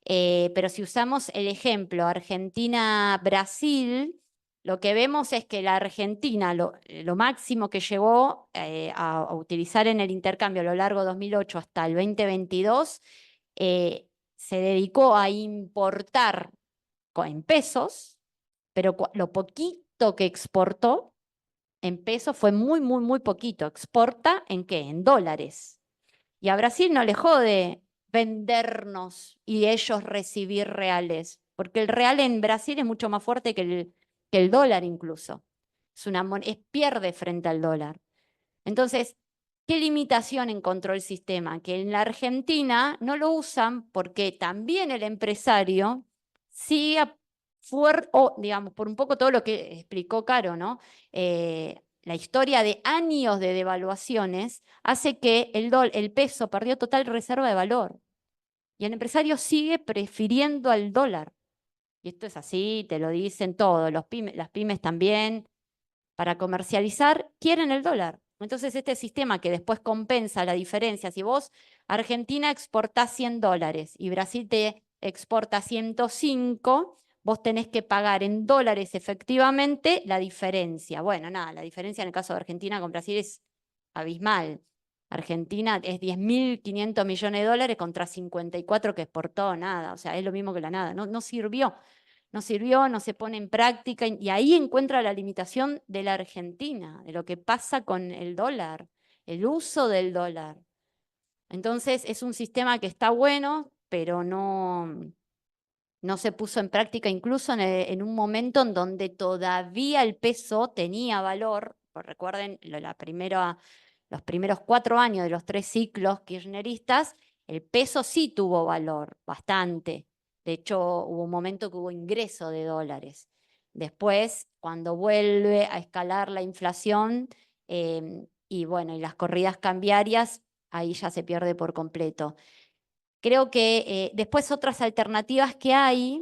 C: Pero si usamos el ejemplo Argentina-Brasil, lo que vemos es que la Argentina, lo máximo que llegó a utilizar en el intercambio a lo largo de 2008 hasta el 2022, se dedicó a importar en pesos, pero lo poquito que exportó en pesos fue muy, muy, muy poquito. ¿Exporta en qué? En dólares. Y a Brasil no le jode vendernos y ellos recibir reales. porque el real en Brasil es mucho más fuerte que el dólar incluso. Pierde frente al dólar. Entonces, ¿qué limitación encontró el sistema? Que en la Argentina no lo usan porque también el empresario sigue fuerte, o digamos, por un poco todo lo que explicó Caro, ¿no? La historia de años de devaluaciones hace que el peso perdió total reserva de valor. Y el empresario sigue prefiriendo al dólar. Y esto es así, te lo dicen todos, las pymes también, para comercializar, quieren el dólar. Entonces este sistema que después compensa la diferencia, si vos, Argentina, exportás $100 y Brasil te exporta 105, vos tenés que pagar en dólares efectivamente la diferencia. Bueno, nada, la diferencia en el caso de Argentina con Brasil es abismal. Argentina es 10.500 millones de dólares contra 54 que exportó, nada, o sea, es lo mismo que la nada, no sirvió. No sirvió, no se pone en práctica y ahí encuentra la limitación de la Argentina, de lo que pasa con el dólar, el uso del dólar. Entonces es un sistema que está bueno, pero no se puso en práctica incluso en un momento en donde todavía el peso tenía valor. Pues recuerden, los primeros 4 años de los 3 ciclos kirchneristas, el peso sí tuvo valor, bastante. De hecho, hubo un momento que hubo ingreso de dólares. Después, cuando vuelve a escalar la inflación y bueno, y las corridas cambiarias, ahí ya se pierde por completo. Creo que después otras alternativas que hay,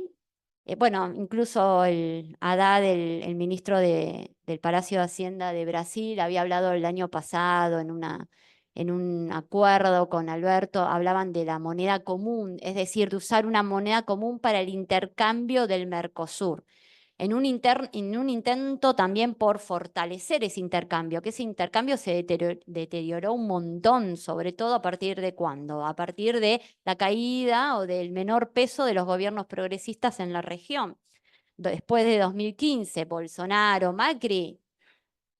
C: bueno, incluso el Haddad, el ministro del Palacio de Hacienda de Brasil, había hablado el año pasado en un acuerdo con Alberto, hablaban de la moneda común, es decir, de usar una moneda común para el intercambio del Mercosur. En un intento también por fortalecer ese intercambio, que ese intercambio se deterioró un montón, sobre todo a partir de ¿cuándo? A partir de la caída o del menor peso de los gobiernos progresistas en la región. Después de 2015, Bolsonaro, Macri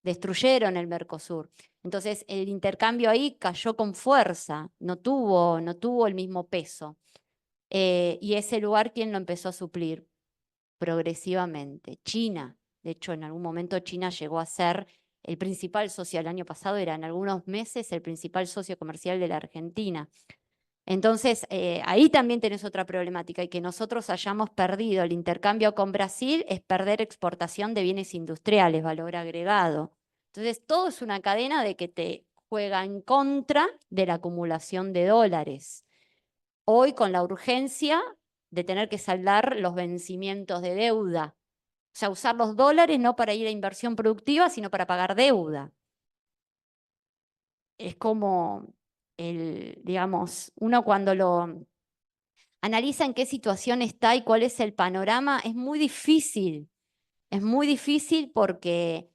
C: destruyeron el Mercosur. Entonces el intercambio ahí cayó con fuerza, no tuvo el mismo peso. Y ese lugar, ¿quién lo empezó a suplir? Progresivamente. China, de hecho, en algún momento China llegó a ser el principal socio, el año pasado era en algunos meses el principal socio comercial de la Argentina. Entonces, ahí también tenés otra problemática y que nosotros hayamos perdido el intercambio con Brasil es perder exportación de bienes industriales, valor agregado. Entonces, todo es una cadena de que te juega en contra de la acumulación de dólares. Hoy con la urgencia de tener que saldar los vencimientos de deuda. O sea, usar los dólares no para ir a inversión productiva, sino para pagar deuda. Es como, digamos, uno cuando lo analiza en qué situación está y cuál es el panorama, es muy difícil. Es muy difícil porque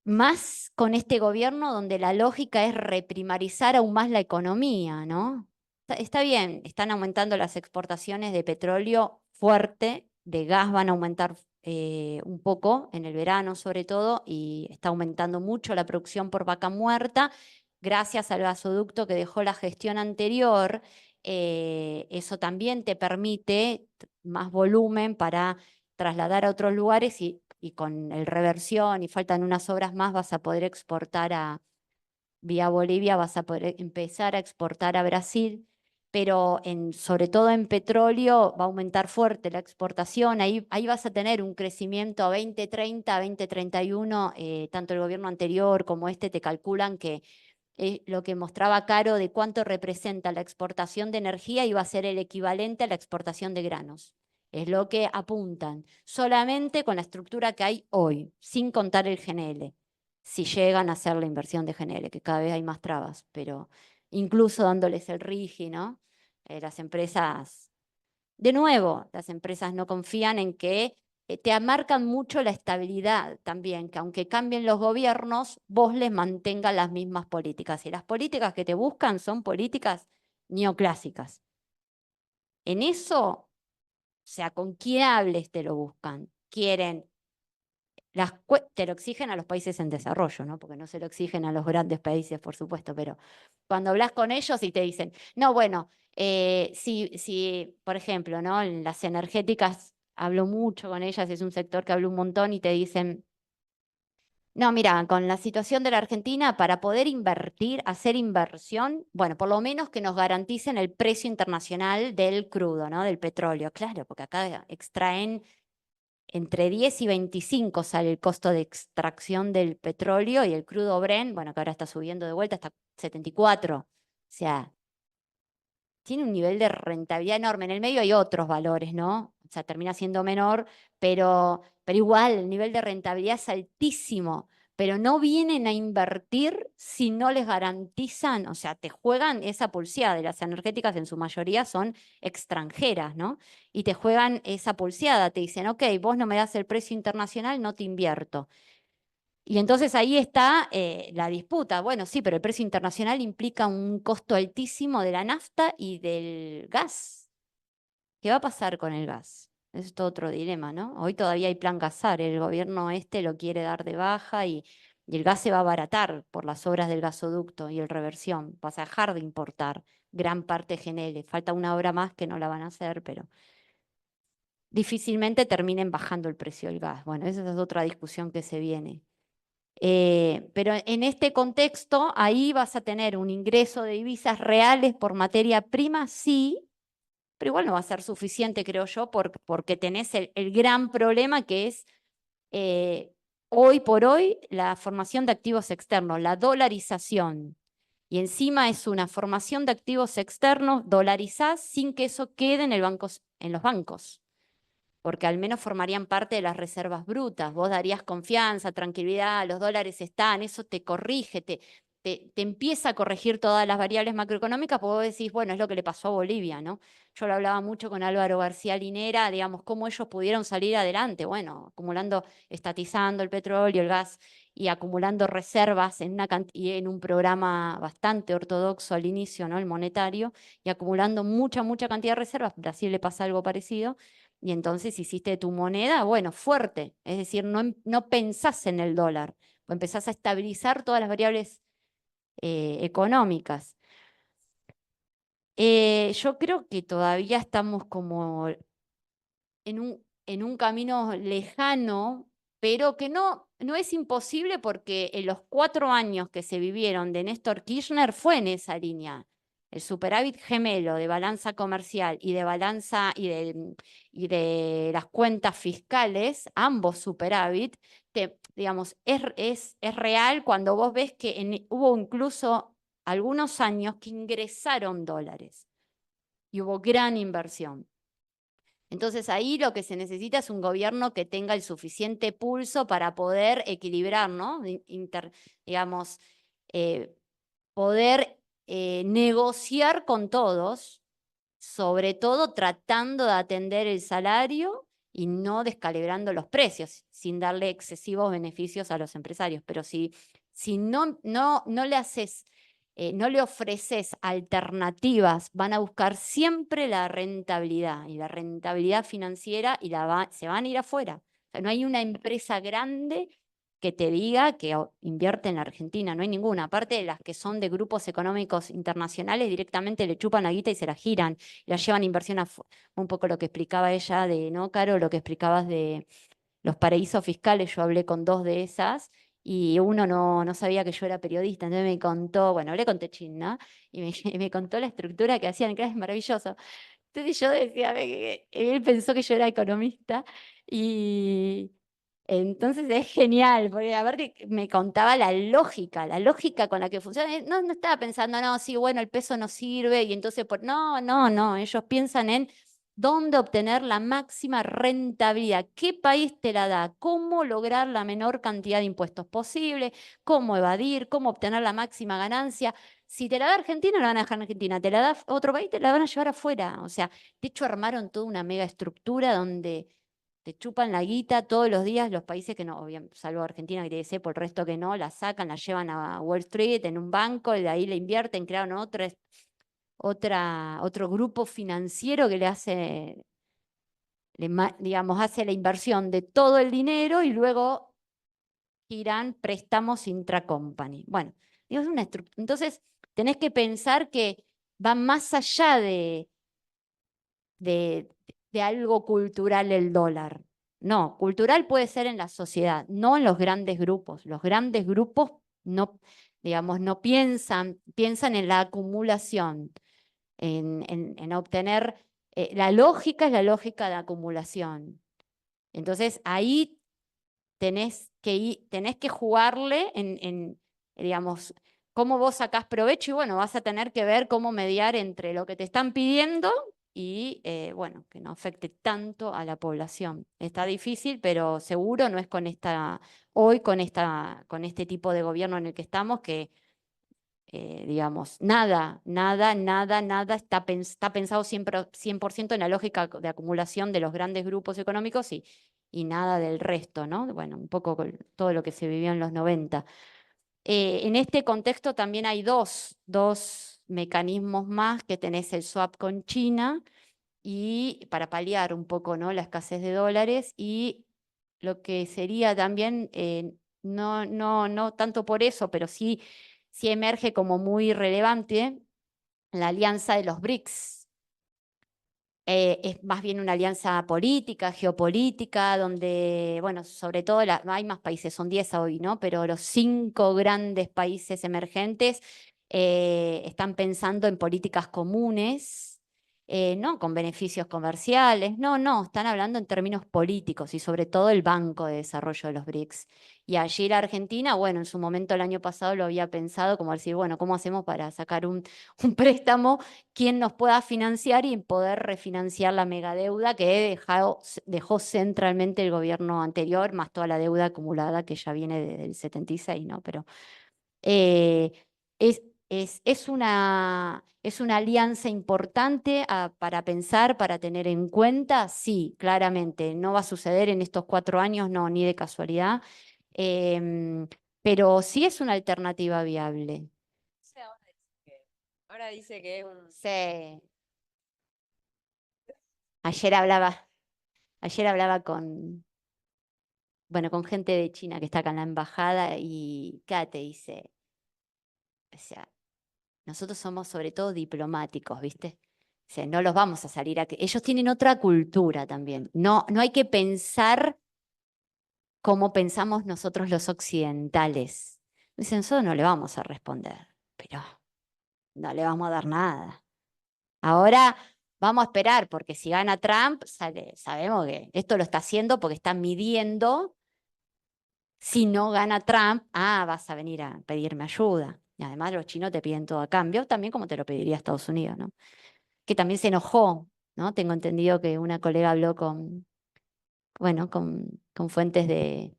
C: más con este gobierno donde la lógica es reprimarizar aún más la economía, ¿no? Está bien, están aumentando las exportaciones de petróleo fuerte, de gas van a aumentar un poco en el verano sobre todo, y está aumentando mucho la producción por vaca muerta, gracias al gasoducto que dejó la gestión anterior. Eso también te permite más volumen para trasladar a otros lugares y con el reversión y faltan unas obras más vas a poder exportar vía Bolivia, vas a poder empezar a exportar a Brasil, pero sobre todo en petróleo va a aumentar fuerte la exportación, ahí vas a tener un crecimiento a 2030, 2031, tanto el gobierno anterior como este te calculan que lo que mostraba Caro de cuánto representa la exportación de energía iba a ser el equivalente a la exportación de granos. Es lo que apuntan, solamente con la estructura que hay hoy, sin contar el GNL, si llegan a hacer la inversión de GNL, que cada vez hay más trabas, pero incluso dándoles el RIGI, ¿no? Las empresas, de nuevo, las empresas no confían en que te marcan mucho la estabilidad también, que aunque cambien los gobiernos, vos les mantengas las mismas políticas. Y las políticas que te buscan son políticas neoclásicas. En eso, o sea, con quién hables te lo buscan. Quieren te lo exigen a los países en desarrollo, ¿no? Porque no se lo exigen a los grandes países, por supuesto, pero cuando hablas con ellos y te dicen, no, bueno, si, por ejemplo, ¿no? En las energéticas hablo mucho con ellas, es un sector que hablo un montón y te dicen, no, mira, con la situación de la Argentina, para poder invertir, hacer inversión, bueno, por lo menos que nos garanticen el precio internacional del crudo, ¿no? Del petróleo. Claro, porque acá extraen entre 10 y 25 sale el costo de extracción del petróleo y el crudo Brent, bueno, que ahora está subiendo de vuelta hasta 74. O sea, tiene un nivel de rentabilidad enorme. En el medio hay otros valores, ¿no? O sea, termina siendo menor, pero igual el nivel de rentabilidad es altísimo. Pero no vienen a invertir si no les garantizan, o sea, te juegan esa pulseada. De las energéticas en su mayoría son extranjeras, ¿no? Y te juegan esa pulseada, te dicen, ok, vos no me das el precio internacional, no te invierto. Y entonces ahí está la disputa. Bueno, sí, pero el precio internacional implica un costo altísimo de la nafta y del gas. ¿Qué va a pasar con el gas? Es todo otro dilema, ¿no? Hoy todavía hay plan Gasar, el gobierno lo quiere dar de baja y el gas se va a abaratar por las obras del gasoducto y el reversión. Vas a dejar de importar gran parte GNL. Falta una obra más que no la van a hacer, pero difícilmente terminen bajando el precio del gas. Bueno, esa es otra discusión que se viene. Pero en este contexto, ahí vas a tener un ingreso de divisas reales por materia prima, sí, pero igual no va a ser suficiente, creo yo, porque tenés el gran problema que es hoy por hoy la formación de activos externos, la dolarización. Y encima es una formación de activos externos dolarizados sin que eso quede en los bancos, porque al menos formarían parte de las reservas brutas. Vos darías confianza, tranquilidad, los dólares están, eso te corrige, te empieza a corregir todas las variables macroeconómicas, porque vos decís, bueno, es lo que le pasó a Bolivia, ¿no? Yo lo hablaba mucho con Álvaro García Linera, digamos, cómo ellos pudieron salir adelante, bueno, estatizando el petróleo, el gas y acumulando reservas y en un programa bastante ortodoxo al inicio, ¿no? El monetario, y acumulando mucha cantidad de reservas. Brasil le pasa algo parecido. Y entonces hiciste tu moneda, bueno, fuerte. Es decir, no pensás en el dólar, empezás a estabilizar todas las variables económicas. Yo creo que todavía estamos como en un camino lejano, pero que no es imposible porque en los 4 años que se vivieron de Néstor Kirchner fue en esa línea. El superávit gemelo de balanza comercial y de balanza y de las cuentas fiscales, ambos superávit, digamos, es real cuando vos ves que hubo incluso algunos años que ingresaron dólares y hubo gran inversión. Entonces ahí lo que se necesita es un gobierno que tenga el suficiente pulso para poder equilibrar, ¿no? Digamos, poder negociar con todos, sobre todo tratando de atender el salario y no descalibrando los precios, sin darle excesivos beneficios a los empresarios. Pero si no le haces, no le ofreces alternativas, van a buscar siempre la rentabilidad y la rentabilidad financiera y se van a ir afuera. O sea, no hay una empresa grande que te diga que invierte en la Argentina, no hay ninguna. Aparte de las que son de grupos económicos internacionales, directamente le chupan la guita y se la giran, y la llevan a inversión un poco lo que explicaba ella ¿no, Caro? Lo que explicabas de los paraísos fiscales. Yo hablé con 2 de esas y uno no sabía que yo era periodista, entonces me contó, bueno, hablé con Techín, ¿no? Y me contó la estructura que hacían, que es maravilloso. Entonces yo decía, él pensó que yo era economista y entonces es genial, porque aparte me contaba la lógica con la que funciona. No estaba pensando, no, sí, bueno, el peso no sirve y entonces, no, ellos piensan en dónde obtener la máxima rentabilidad, qué país te la da, cómo lograr la menor cantidad de impuestos posible, cómo evadir, cómo obtener la máxima ganancia. Si te la da Argentina, la van a dejar en Argentina, te la da otro país, te la van a llevar afuera. O sea, de hecho armaron toda una mega estructura donde te chupan la guita todos los días los países que no, salvo Argentina que tiene por el resto que no, la sacan, la llevan a Wall Street en un banco, y de ahí la invierten, crearon otro grupo financiero que digamos, hace la inversión de todo el dinero y luego giran préstamos intracompany. Bueno, digo, es una entonces tenés que pensar que va más allá de algo cultural el dólar. No, cultural puede ser en la sociedad, no en los grandes grupos. Los grandes grupos no, digamos, no piensan en la acumulación, en obtener. La lógica es la lógica de acumulación. Entonces ahí tenés que jugarle digamos, cómo vos sacás provecho y bueno, vas a tener que ver cómo mediar entre lo que te están pidiendo y bueno, que no afecte tanto a la población. Está difícil, pero seguro no es con este tipo de gobierno en el que estamos, que digamos, nada está pensado siempre 100% en la lógica de acumulación de los grandes grupos económicos y nada del resto, ¿no? Bueno, un poco con todo lo que se vivió en los 90. En este contexto también hay dos mecanismos más, que tenés el swap con China y para paliar un poco, ¿no?, la escasez de dólares, y lo que sería también, no tanto por eso, pero sí emerge como muy relevante la alianza de los BRICS. Es más bien una alianza política, geopolítica, donde, bueno, sobre todo hay más países, son 10 hoy, ¿no? Pero los 5 grandes países emergentes están pensando en políticas comunes, no con beneficios comerciales, no, están hablando en términos políticos y sobre todo el Banco de Desarrollo de los BRICS. Y allí la Argentina, bueno, en su momento el año pasado lo había pensado como decir, bueno, ¿cómo hacemos para sacar un préstamo, quien nos pueda financiar y poder refinanciar la megadeuda que dejó centralmente el gobierno anterior, más toda la deuda acumulada que ya viene desde el 76, ¿no? Pero eh, es una alianza importante para pensar, para tener en cuenta. Sí, claramente, no va a suceder en estos 4 años, no, ni de casualidad, pero sí es una alternativa viable.
B: Sí, ahora dice que es un...
C: Sí. Ayer hablaba con gente de China que está acá en la embajada y Kate dice, o sea, nosotros somos sobre todo diplomáticos, ¿viste? O sea, no los vamos a salir a que ellos tienen otra cultura también. No hay que pensar como pensamos nosotros los occidentales. Dicen, nosotros no le vamos a responder, pero no le vamos a dar nada. Ahora vamos a esperar, porque si gana Trump, sabemos que esto lo está haciendo porque está midiendo. Si no gana Trump, vas a venir a pedirme ayuda. Y además los chinos te piden todo a cambio, también como te lo pediría Estados Unidos, ¿no? Que también se enojó, ¿no? Tengo entendido que una colega habló con fuentes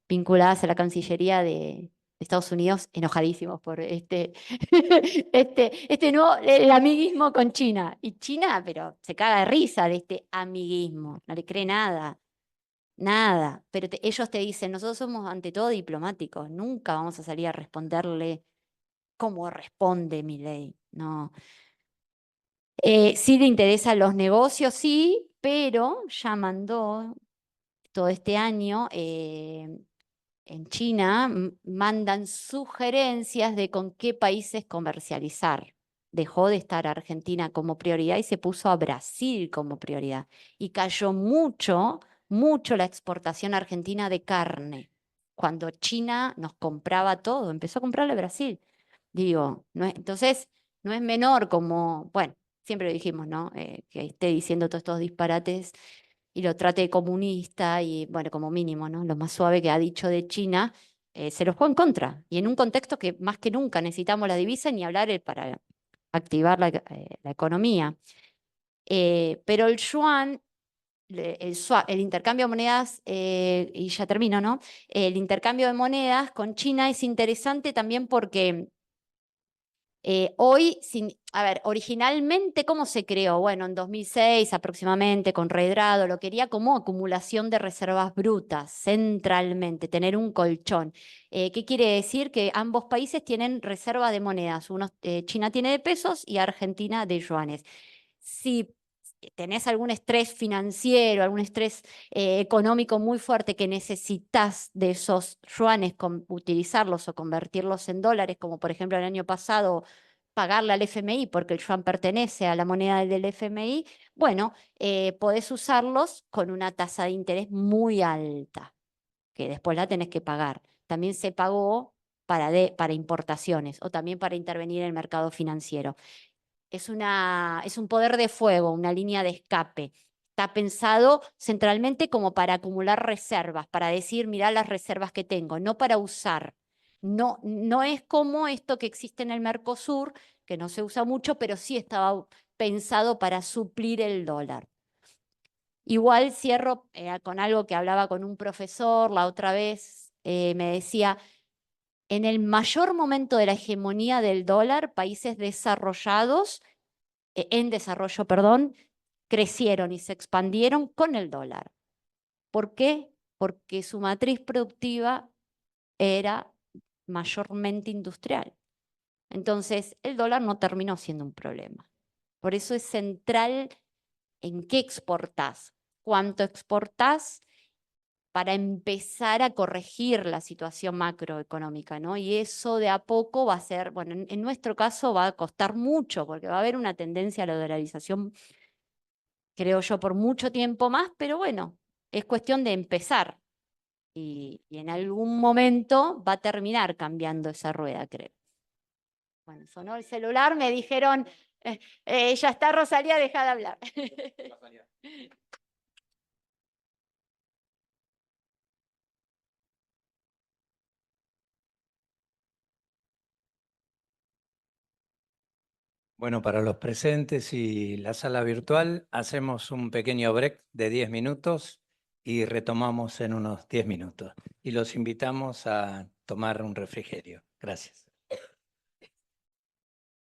C: vinculadas a la Cancillería de Estados Unidos, enojadísimos por nuevo, el amiguismo con China. Y China, pero se caga de risa de este amiguismo, no le cree nada. Nada, pero ellos te dicen, nosotros somos ante todo diplomáticos, nunca vamos a salir a responderle como responde Milei, no. Sí le interesan los negocios, sí, pero ya mandó todo este año, en China mandan sugerencias de con qué países comercializar. Dejó de estar Argentina como prioridad y se puso a Brasil como prioridad. Y cayó mucho la exportación argentina de carne. Cuando China nos compraba todo, empezó a comprarle a Brasil. Digo, entonces no es menor como, bueno, siempre lo dijimos, ¿no? Que esté diciendo todos estos disparates y lo trate de comunista y, bueno, como mínimo, ¿no? Lo más suave que ha dicho de China, se los juega en contra. Y en un contexto que más que nunca necesitamos la divisa, ni hablar para activar la economía. Pero el yuan, el intercambio de monedas, y ya termino, ¿no? El intercambio de monedas con China es interesante también porque hoy, a ver, originalmente, ¿cómo se creó? Bueno, en 2006 aproximadamente, con Redrado, lo quería como acumulación de reservas brutas, centralmente, tener un colchón. ¿Qué quiere decir? Que ambos países tienen reserva de monedas. China tiene de pesos y Argentina de yuanes. Si tenés algún estrés financiero, algún estrés económico muy fuerte que necesitas de esos yuanes, utilizarlos o convertirlos en dólares, como por ejemplo el año pasado pagarle al FMI porque el yuan pertenece a la moneda del FMI, bueno, podés usarlos con una tasa de interés muy alta, que después la tenés que pagar. También se pagó para importaciones o también para intervenir en el mercado financiero. Es un poder de fuego, una línea de escape. Está pensado centralmente como para acumular reservas, para decir, mirá las reservas que tengo, no para usar. No, no es como esto que existe en el Mercosur, que no se usa mucho, pero sí estaba pensado para suplir el dólar. Igual cierro con algo que hablaba con un profesor la otra vez, me decía, en el mayor momento de la hegemonía del dólar, países desarrollados en desarrollo, perdón, crecieron y se expandieron con el dólar. ¿Por qué? Porque su matriz productiva era mayormente industrial. Entonces, el dólar no terminó siendo un problema. Por eso es central en qué exportás, cuánto exportás para empezar a corregir la situación macroeconómica, ¿no? Y eso de a poco va a ser, bueno, en nuestro caso va a costar mucho, porque va a haber una tendencia a la dolarización, creo yo, por mucho tiempo más, pero bueno, es cuestión de empezar. Y en algún momento va a terminar cambiando esa rueda, creo. Bueno, sonó el celular, me dijeron, ya está Rosalía, deja de hablar.
D: Bueno, para los presentes y la sala virtual, hacemos un pequeño break de 10 minutos y retomamos en unos 10 minutos. Y los invitamos a tomar un refrigerio. Gracias.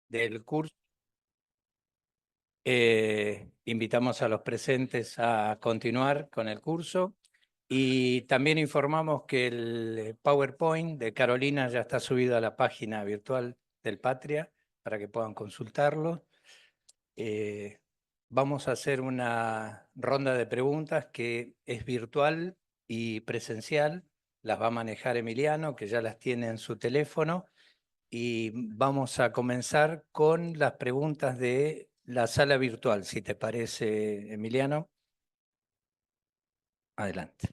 D: Del curso, invitamos a los presentes a continuar con el curso y también informamos que el PowerPoint de Carolina ya está subido a la página virtual del Patria para que puedan consultarlo. Vamos a hacer una ronda de preguntas que es virtual y presencial. Las va a manejar Emiliano, que ya las tiene en su teléfono. Y vamos a comenzar con las preguntas de la sala virtual, si te parece, Emiliano. Adelante.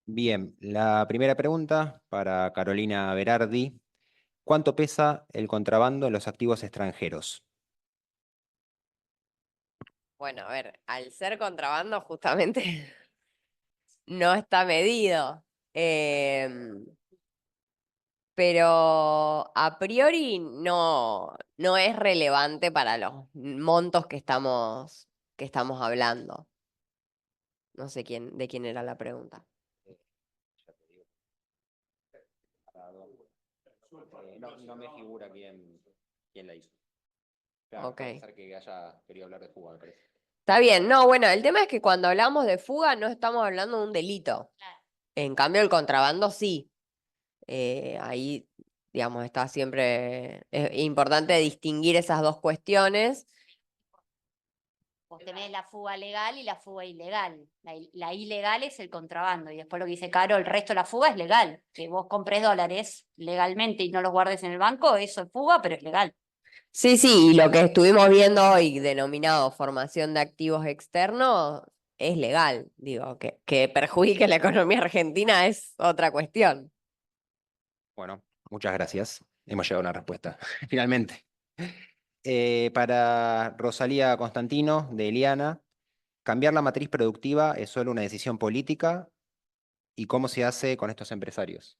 A: Bien, la primera pregunta para Carolina Berardi. ¿Cuánto pesa el contrabando en los activos extranjeros?
B: Bueno, a ver, al ser contrabando justamente no está medido. Pero a priori no es relevante para los montos que estamos hablando. No sé de quién era la pregunta.
A: No me figura quién la hizo.
B: Ok.
A: Puede ser que haya querido hablar de fuga, me parece.
B: Está bien, no, bueno, el tema es que cuando hablamos de fuga no estamos hablando de un delito. En cambio, el contrabando sí. Ahí, digamos, está siempre, es importante distinguir esas dos cuestiones.
C: Vos tenés la fuga legal y la fuga ilegal. La ilegal es el contrabando. Y después lo que dice Caro, el resto de la fuga es legal. Que vos compres dólares legalmente y no los guardes en el banco, eso es fuga, pero es legal.
B: Sí, sí, y lo que estuvimos viendo hoy, denominado formación de activos externos, es legal. Digo, que perjudique la economía argentina es otra cuestión.
A: Bueno, muchas gracias. Hemos llegado a una respuesta, finalmente. Para Rosalía Constantino, de Eliana, ¿cambiar la matriz productiva es solo una decisión política? ¿Y cómo se hace con estos empresarios?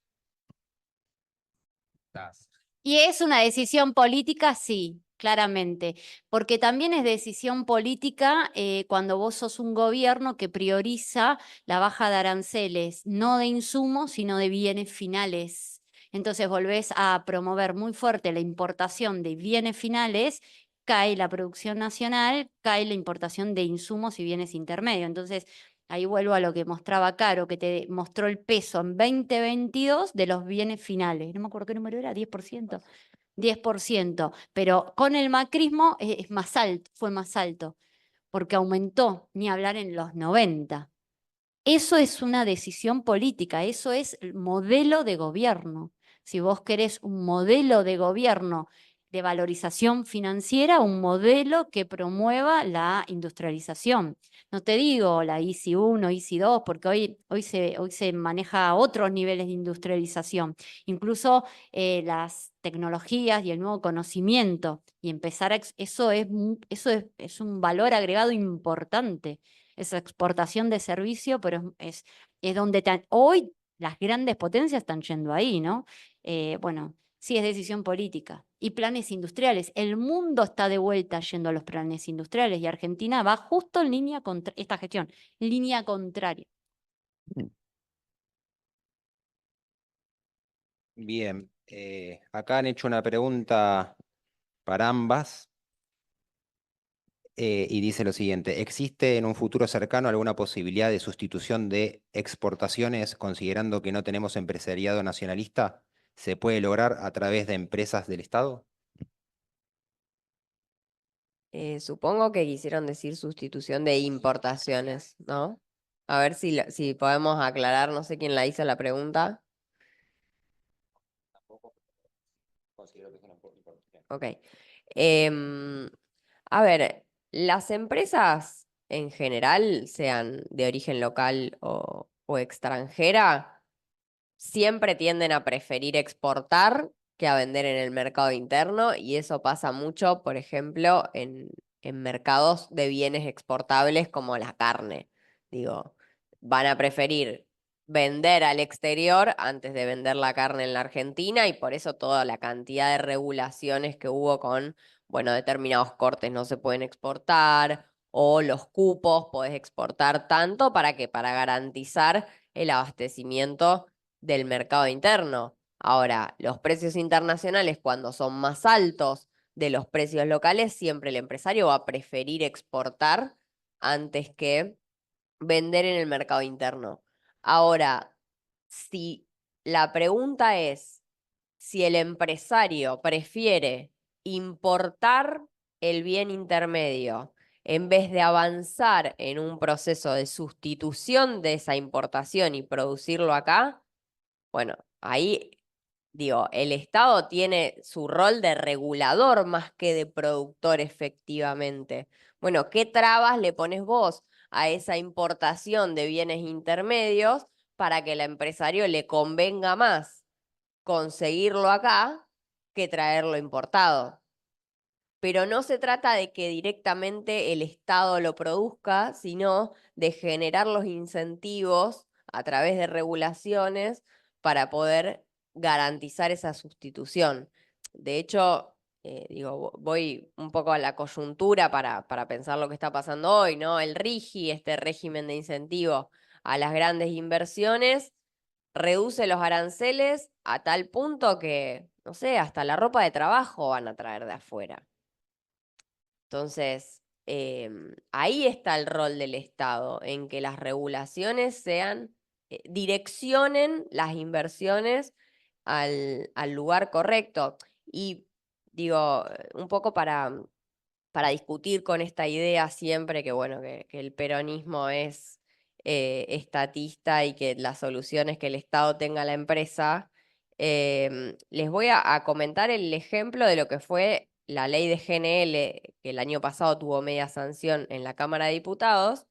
C: Y es una decisión política, sí, claramente, porque también es decisión política cuando vos sos un gobierno que prioriza la baja de aranceles, no de insumos, sino de bienes finales. Entonces volvés a promover muy fuerte la importación de bienes finales, cae la producción nacional, cae la importación de insumos y bienes intermedios. Entonces, ahí vuelvo a lo que mostraba Caro, que te mostró el peso en 2022 de los bienes finales. No me acuerdo qué número era, 10%. 10%, pero con el macrismo es más alto, fue más alto, porque aumentó, ni hablar en los 90. Eso es una decisión política, eso es el modelo de gobierno. Si vos querés un modelo de gobierno de valorización financiera, un modelo que promueva la industrialización. No te digo la ICI 1, ICI 2, porque hoy se maneja otros niveles de industrialización, incluso las tecnologías y el nuevo conocimiento, y empezar eso es un valor agregado importante, esa exportación de servicio, pero es donde hoy las grandes potencias están yendo ahí, ¿no? Bueno, sí es decisión política. Y planes industriales. El mundo está de vuelta yendo a los planes industriales y Argentina va justo en línea contra esta gestión, línea contraria.
A: Bien, acá han hecho una pregunta para ambas y dice lo siguiente: ¿existe en un futuro cercano alguna posibilidad de sustitución de exportaciones considerando que no tenemos empresariado nacionalista? ¿Se puede lograr a través de empresas del Estado?
B: Supongo que quisieron decir sustitución de importaciones, ¿no? A ver si podemos aclarar, no sé quién la hizo la pregunta.
A: Considero que es una importación.
B: Ok. A ver, las empresas en general, sean de origen local o extranjera, siempre tienden a preferir exportar que a vender en el mercado interno, y eso pasa mucho, por ejemplo, en mercados de bienes exportables como la carne. Digo, van a preferir vender al exterior antes de vender la carne en la Argentina, y por eso toda la cantidad de regulaciones que hubo con, bueno, determinados cortes no se pueden exportar, o los cupos podés exportar tanto para que, para garantizar el abastecimiento del mercado interno. Ahora, los precios internacionales, cuando son más altos de los precios locales, siempre el empresario va a preferir exportar antes que vender en el mercado interno. Ahora, si la pregunta es si el empresario prefiere importar el bien intermedio en vez de avanzar en un proceso de sustitución de esa importación y producirlo acá, bueno, ahí digo, el Estado tiene su rol de regulador más que de productor efectivamente. Bueno, ¿qué trabas le pones vos a esa importación de bienes intermedios para que al empresario le convenga más conseguirlo acá que traerlo importado? Pero no se trata de que directamente el Estado lo produzca, sino de generar los incentivos a través de regulaciones para poder garantizar esa sustitución. De hecho, digo, voy un poco a la coyuntura para pensar lo que está pasando hoy, ¿no? El RIGI, este régimen de incentivo a las grandes inversiones, reduce los aranceles a tal punto que, no sé, hasta la ropa de trabajo van a traer de afuera. Entonces, ahí está el rol del Estado, en que las regulaciones direccionen las inversiones al lugar correcto. Y digo, un poco para discutir con esta idea siempre que, bueno, que el peronismo es estatista y que la solución es que el Estado tenga la empresa, les voy a comentar el ejemplo de lo que fue la ley de GNL, que el año pasado tuvo media sanción en la Cámara de Diputados.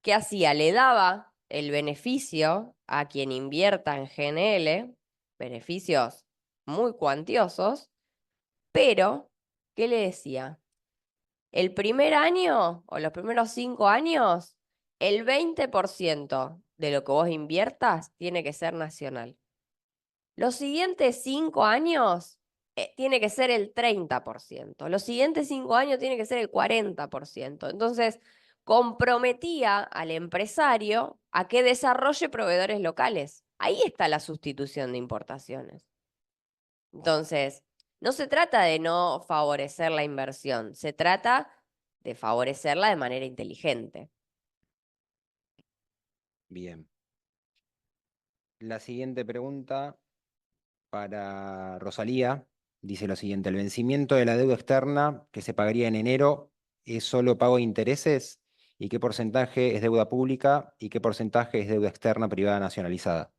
B: ¿Qué hacía? Le daba el beneficio a quien invierta en GNL, beneficios muy cuantiosos, pero, ¿qué le decía? El primer año o los primeros 5 años, el 20% de lo que vos inviertas tiene que ser nacional. Los siguientes 5 años tiene que ser el 30%. Los siguientes 5 años tiene que ser el 40%. Entonces, comprometía al empresario a que desarrolle proveedores locales. Ahí está la sustitución de importaciones. Entonces, no se trata de no favorecer la inversión, se trata de favorecerla de manera inteligente.
A: Bien. La siguiente pregunta para Rosalía dice lo siguiente: el vencimiento de la deuda externa que se pagaría en enero es solo pago de intereses, y qué porcentaje es deuda pública y qué porcentaje es deuda externa privada nacionalizada.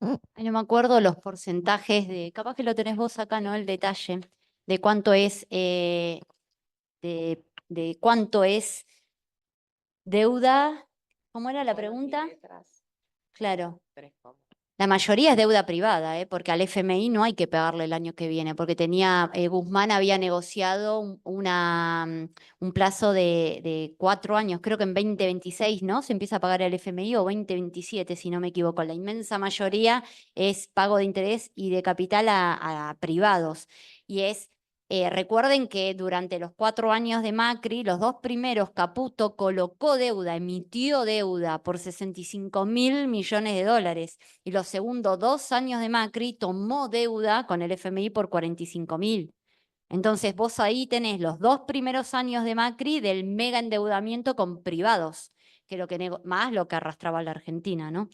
C: Ay, no me acuerdo los porcentajes capaz que lo tenés vos acá, ¿no? El detalle de cuánto es, de cuánto es deuda. ¿Cómo era la pregunta? Claro. La mayoría es deuda privada, porque al FMI no hay que pagarle el año que viene, porque Guzmán había negociado un plazo de 4 años, creo que en 2026, ¿no? Se empieza a pagar el FMI, o 2027, si no me equivoco. La inmensa mayoría es pago de interés y de capital a privados. Recuerden que durante los 4 años de Macri, los 2 primeros, Caputo colocó deuda, emitió deuda por 65.000 millones de dólares. Y los segundos 2 años de Macri tomó deuda con el FMI por 45.000. Entonces vos ahí tenés los 2 primeros años de Macri del mega endeudamiento con privados, que más lo que arrastraba la Argentina, ¿no?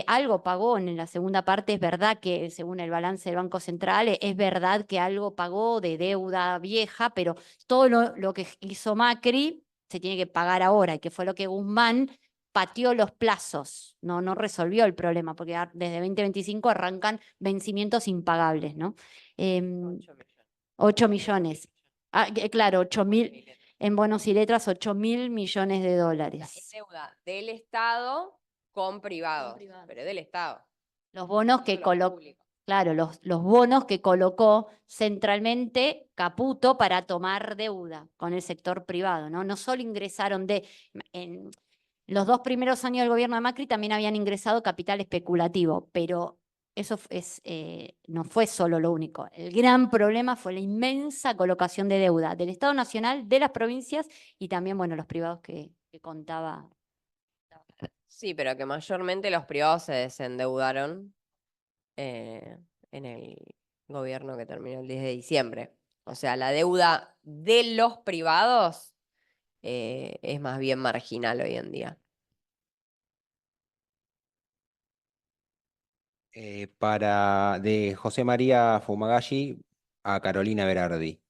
C: Algo pagó en la segunda parte, es verdad que según el balance del Banco Central, es verdad que algo pagó de deuda vieja, pero todo lo que hizo Macri se tiene que pagar ahora, y que fue lo que Guzmán pateó los plazos, no resolvió el problema, porque desde 2025 arrancan vencimientos impagables, ¿no? 8 millones. Claro, 8.000, en bonos y letras, 8.000 millones de
B: Es
C: dólares.
B: deuda del Estado con privados,
C: privados.
B: pero es del Estado.
C: Los bonos
B: no
C: que
B: los
C: colocó,
B: públicos.
C: claro, los bonos que colocó centralmente Caputo para tomar deuda con el sector privado, ¿no? No solo ingresaron en los 2 primeros años del gobierno de Macri también habían ingresado capital especulativo, pero eso no fue solo lo único. El gran problema fue la inmensa colocación de deuda del Estado Nacional, de las provincias y también, bueno, los privados que contaba.
B: Sí, pero que mayormente los privados se desendeudaron en el gobierno que terminó el 10 de diciembre. O sea, la deuda de los privados es más bien marginal hoy en día.
A: De José María Fumagalli a Carolina Berardi.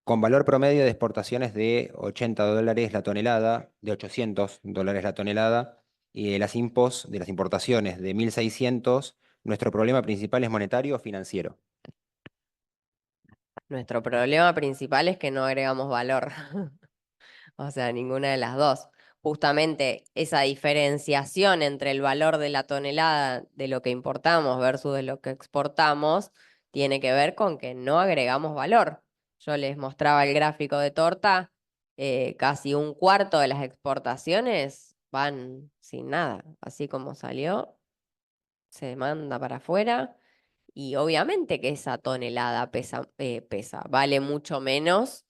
A: Con valor promedio de exportaciones de $80 la tonelada, de $800 la tonelada, y de las importaciones de 1.600, nuestro problema principal es monetario o financiero.
B: Nuestro problema principal es que no agregamos valor. O sea, ninguna de las dos. Justamente esa diferenciación entre el valor de la tonelada de lo que importamos versus de lo que exportamos tiene que ver con que no agregamos valor. Yo les mostraba el gráfico de torta, casi un cuarto de las exportaciones van sin nada, así como salió, se manda para afuera y obviamente que esa tonelada pesa, vale mucho menos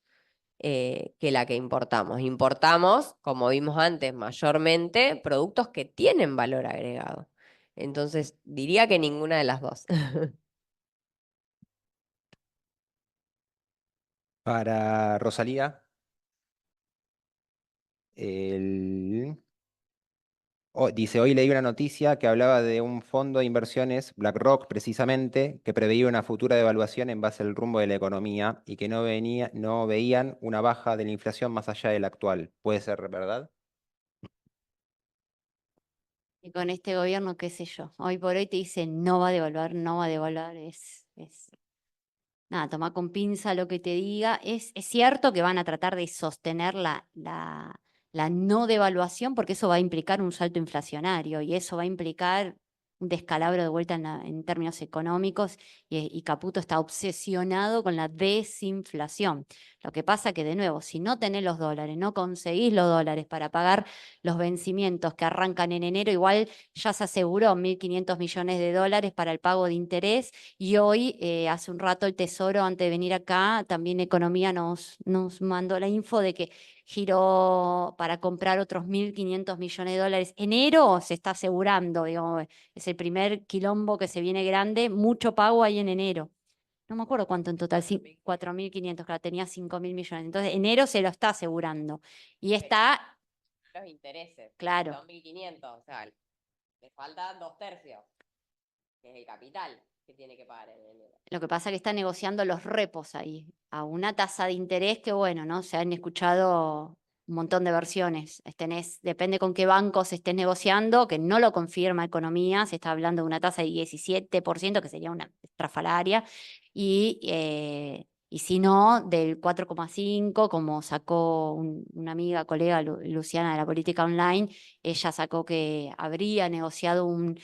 B: que la que importamos. Importamos, como vimos antes, mayormente productos que tienen valor agregado. Entonces, diría que ninguna de las dos.
A: Para Rosalía, el... dice: hoy leí una noticia que hablaba de un fondo de inversiones, BlackRock precisamente, que preveía una futura devaluación en base al rumbo de la economía y que no veían una baja de la inflación más allá de la actual. ¿Puede ser verdad?
C: Y con este gobierno, qué sé yo, hoy por hoy te dicen no va a devaluar, no va a devaluar, nada, toma con pinza lo que te diga. Es cierto que van a tratar de sostener la no devaluación, porque eso va a implicar un salto inflacionario y eso va a implicar un descalabro de vuelta en términos económicos, y Caputo está obsesionado con la desinflación. Lo que pasa que, de nuevo, si no tenés los dólares, no conseguís los dólares para pagar los vencimientos que arrancan en enero, igual ya se aseguró 1.500 millones de dólares para el pago de interés. Y hoy, hace un rato, el Tesoro, antes de venir acá, también Economía nos mandó la info de que giró para comprar otros 1.500 millones de dólares. Enero se está asegurando, digamos, es el primer quilombo que se viene grande, mucho pago ahí en enero. No me acuerdo cuánto en total, 4.500, claro, tenía 5.000 millones. Entonces, enero se lo está asegurando. Y está,
B: Los intereses,
C: claro,
B: 2.500, o sea, le faltan 2/3, que es el capital. que tiene que pagar en enero.
C: Lo que pasa es que está negociando los repos ahí, a una tasa de interés que, bueno, ¿no? Se han escuchado un montón de versiones. Depende con qué bancos estés negociando, que no lo confirma Economía, se está hablando de una tasa de 17%, que sería una estrafalaria, y si no, del 4,5%, como sacó una amiga, colega, Luciana, de la Política Online, ella sacó que habría negociado un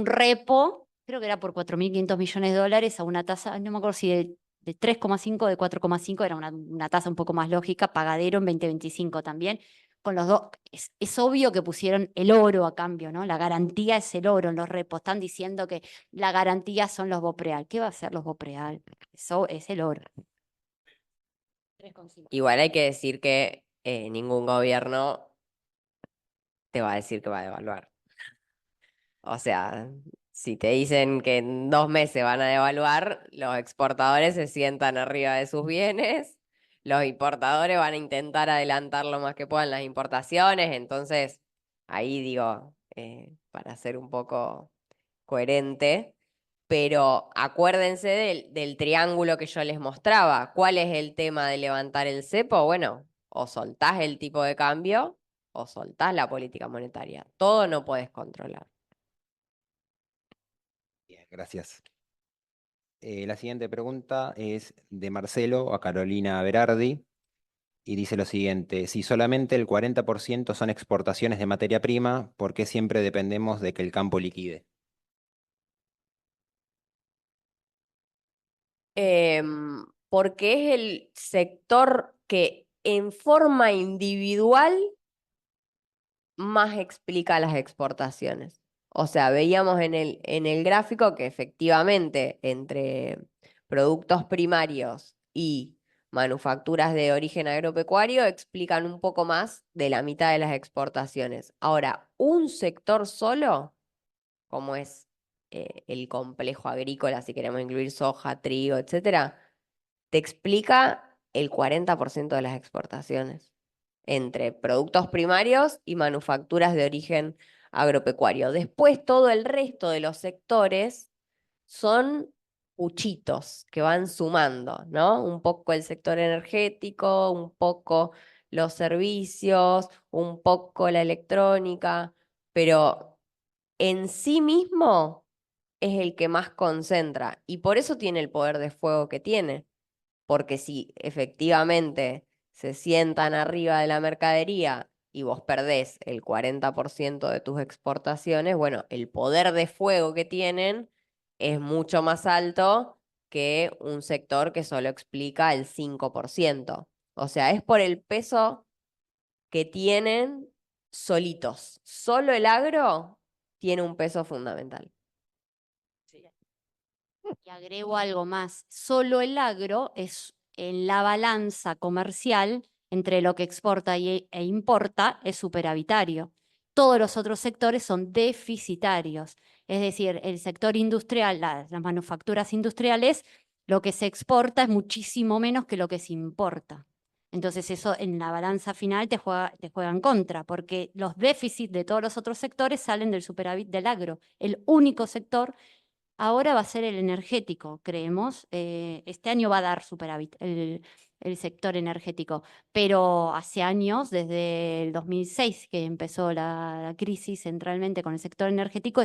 C: repo, creo que era por 4.500 millones de dólares, a una tasa, no me acuerdo si de 3,5 o de 4,5, era una tasa un poco más lógica, pagadero en 2025 también. Con los dos, es obvio que pusieron el oro a cambio, ¿no? La garantía es el oro en los repos. Están diciendo que la garantía son los BOPREAL. ¿Qué va a ser los BOPREAL? Eso es el oro. 3,5.
B: Igual hay que decir que ningún gobierno te va a decir que va a devaluar. O sea, si te dicen que en 2 meses van a devaluar, los exportadores se sientan arriba de sus bienes, los importadores van a intentar adelantar lo más que puedan las importaciones, entonces ahí digo, para ser un poco coherente, pero acuérdense del triángulo que yo les mostraba. ¿Cuál es el tema de levantar el cepo? Bueno, o soltás el tipo de cambio o soltás la política monetaria. Todo no puedes controlar.
A: Bien, gracias. La siguiente pregunta es de Marcelo a Carolina Berardi y dice lo siguiente: si solamente el 40% son exportaciones de materia prima, ¿por qué siempre dependemos de que el campo liquide?
B: Porque es el sector que en forma individual más explica las exportaciones. O sea, veíamos en el gráfico que efectivamente entre productos primarios y manufacturas de origen agropecuario explican un poco más de la mitad de las exportaciones. Ahora, un sector solo, como es el complejo agrícola, si queremos incluir soja, trigo, etcétera, te explica el 40% de las exportaciones entre productos primarios y manufacturas de origen agropecuario. Después, todo el resto de los sectores son puchitos que van sumando, ¿no? Un poco el sector energético, un poco los servicios, un poco la electrónica, pero en sí mismo es el que más concentra y por eso tiene el poder de fuego que tiene, porque si efectivamente se sientan arriba de la mercadería y vos perdés el 40% de tus exportaciones, bueno, el poder de fuego que tienen es mucho más alto que un sector que solo explica el 5%. O sea, es por el peso que tienen solitos. Solo el agro tiene un peso fundamental.
C: Y agrego algo más, solo el agro es en la balanza comercial entre lo que exporta e importa es superavitario. Todos los otros sectores son deficitarios. Es decir, el sector industrial, las manufacturas industriales, lo que se exporta es muchísimo menos que lo que se importa. Entonces eso en la balanza final te juega en contra, porque los déficits de todos los otros sectores salen del superávit del agro. El único sector ahora va a ser el energético, creemos. Este año va a dar superávit el sector energético, pero hace años, desde el 2006 que empezó la crisis centralmente con el sector energético,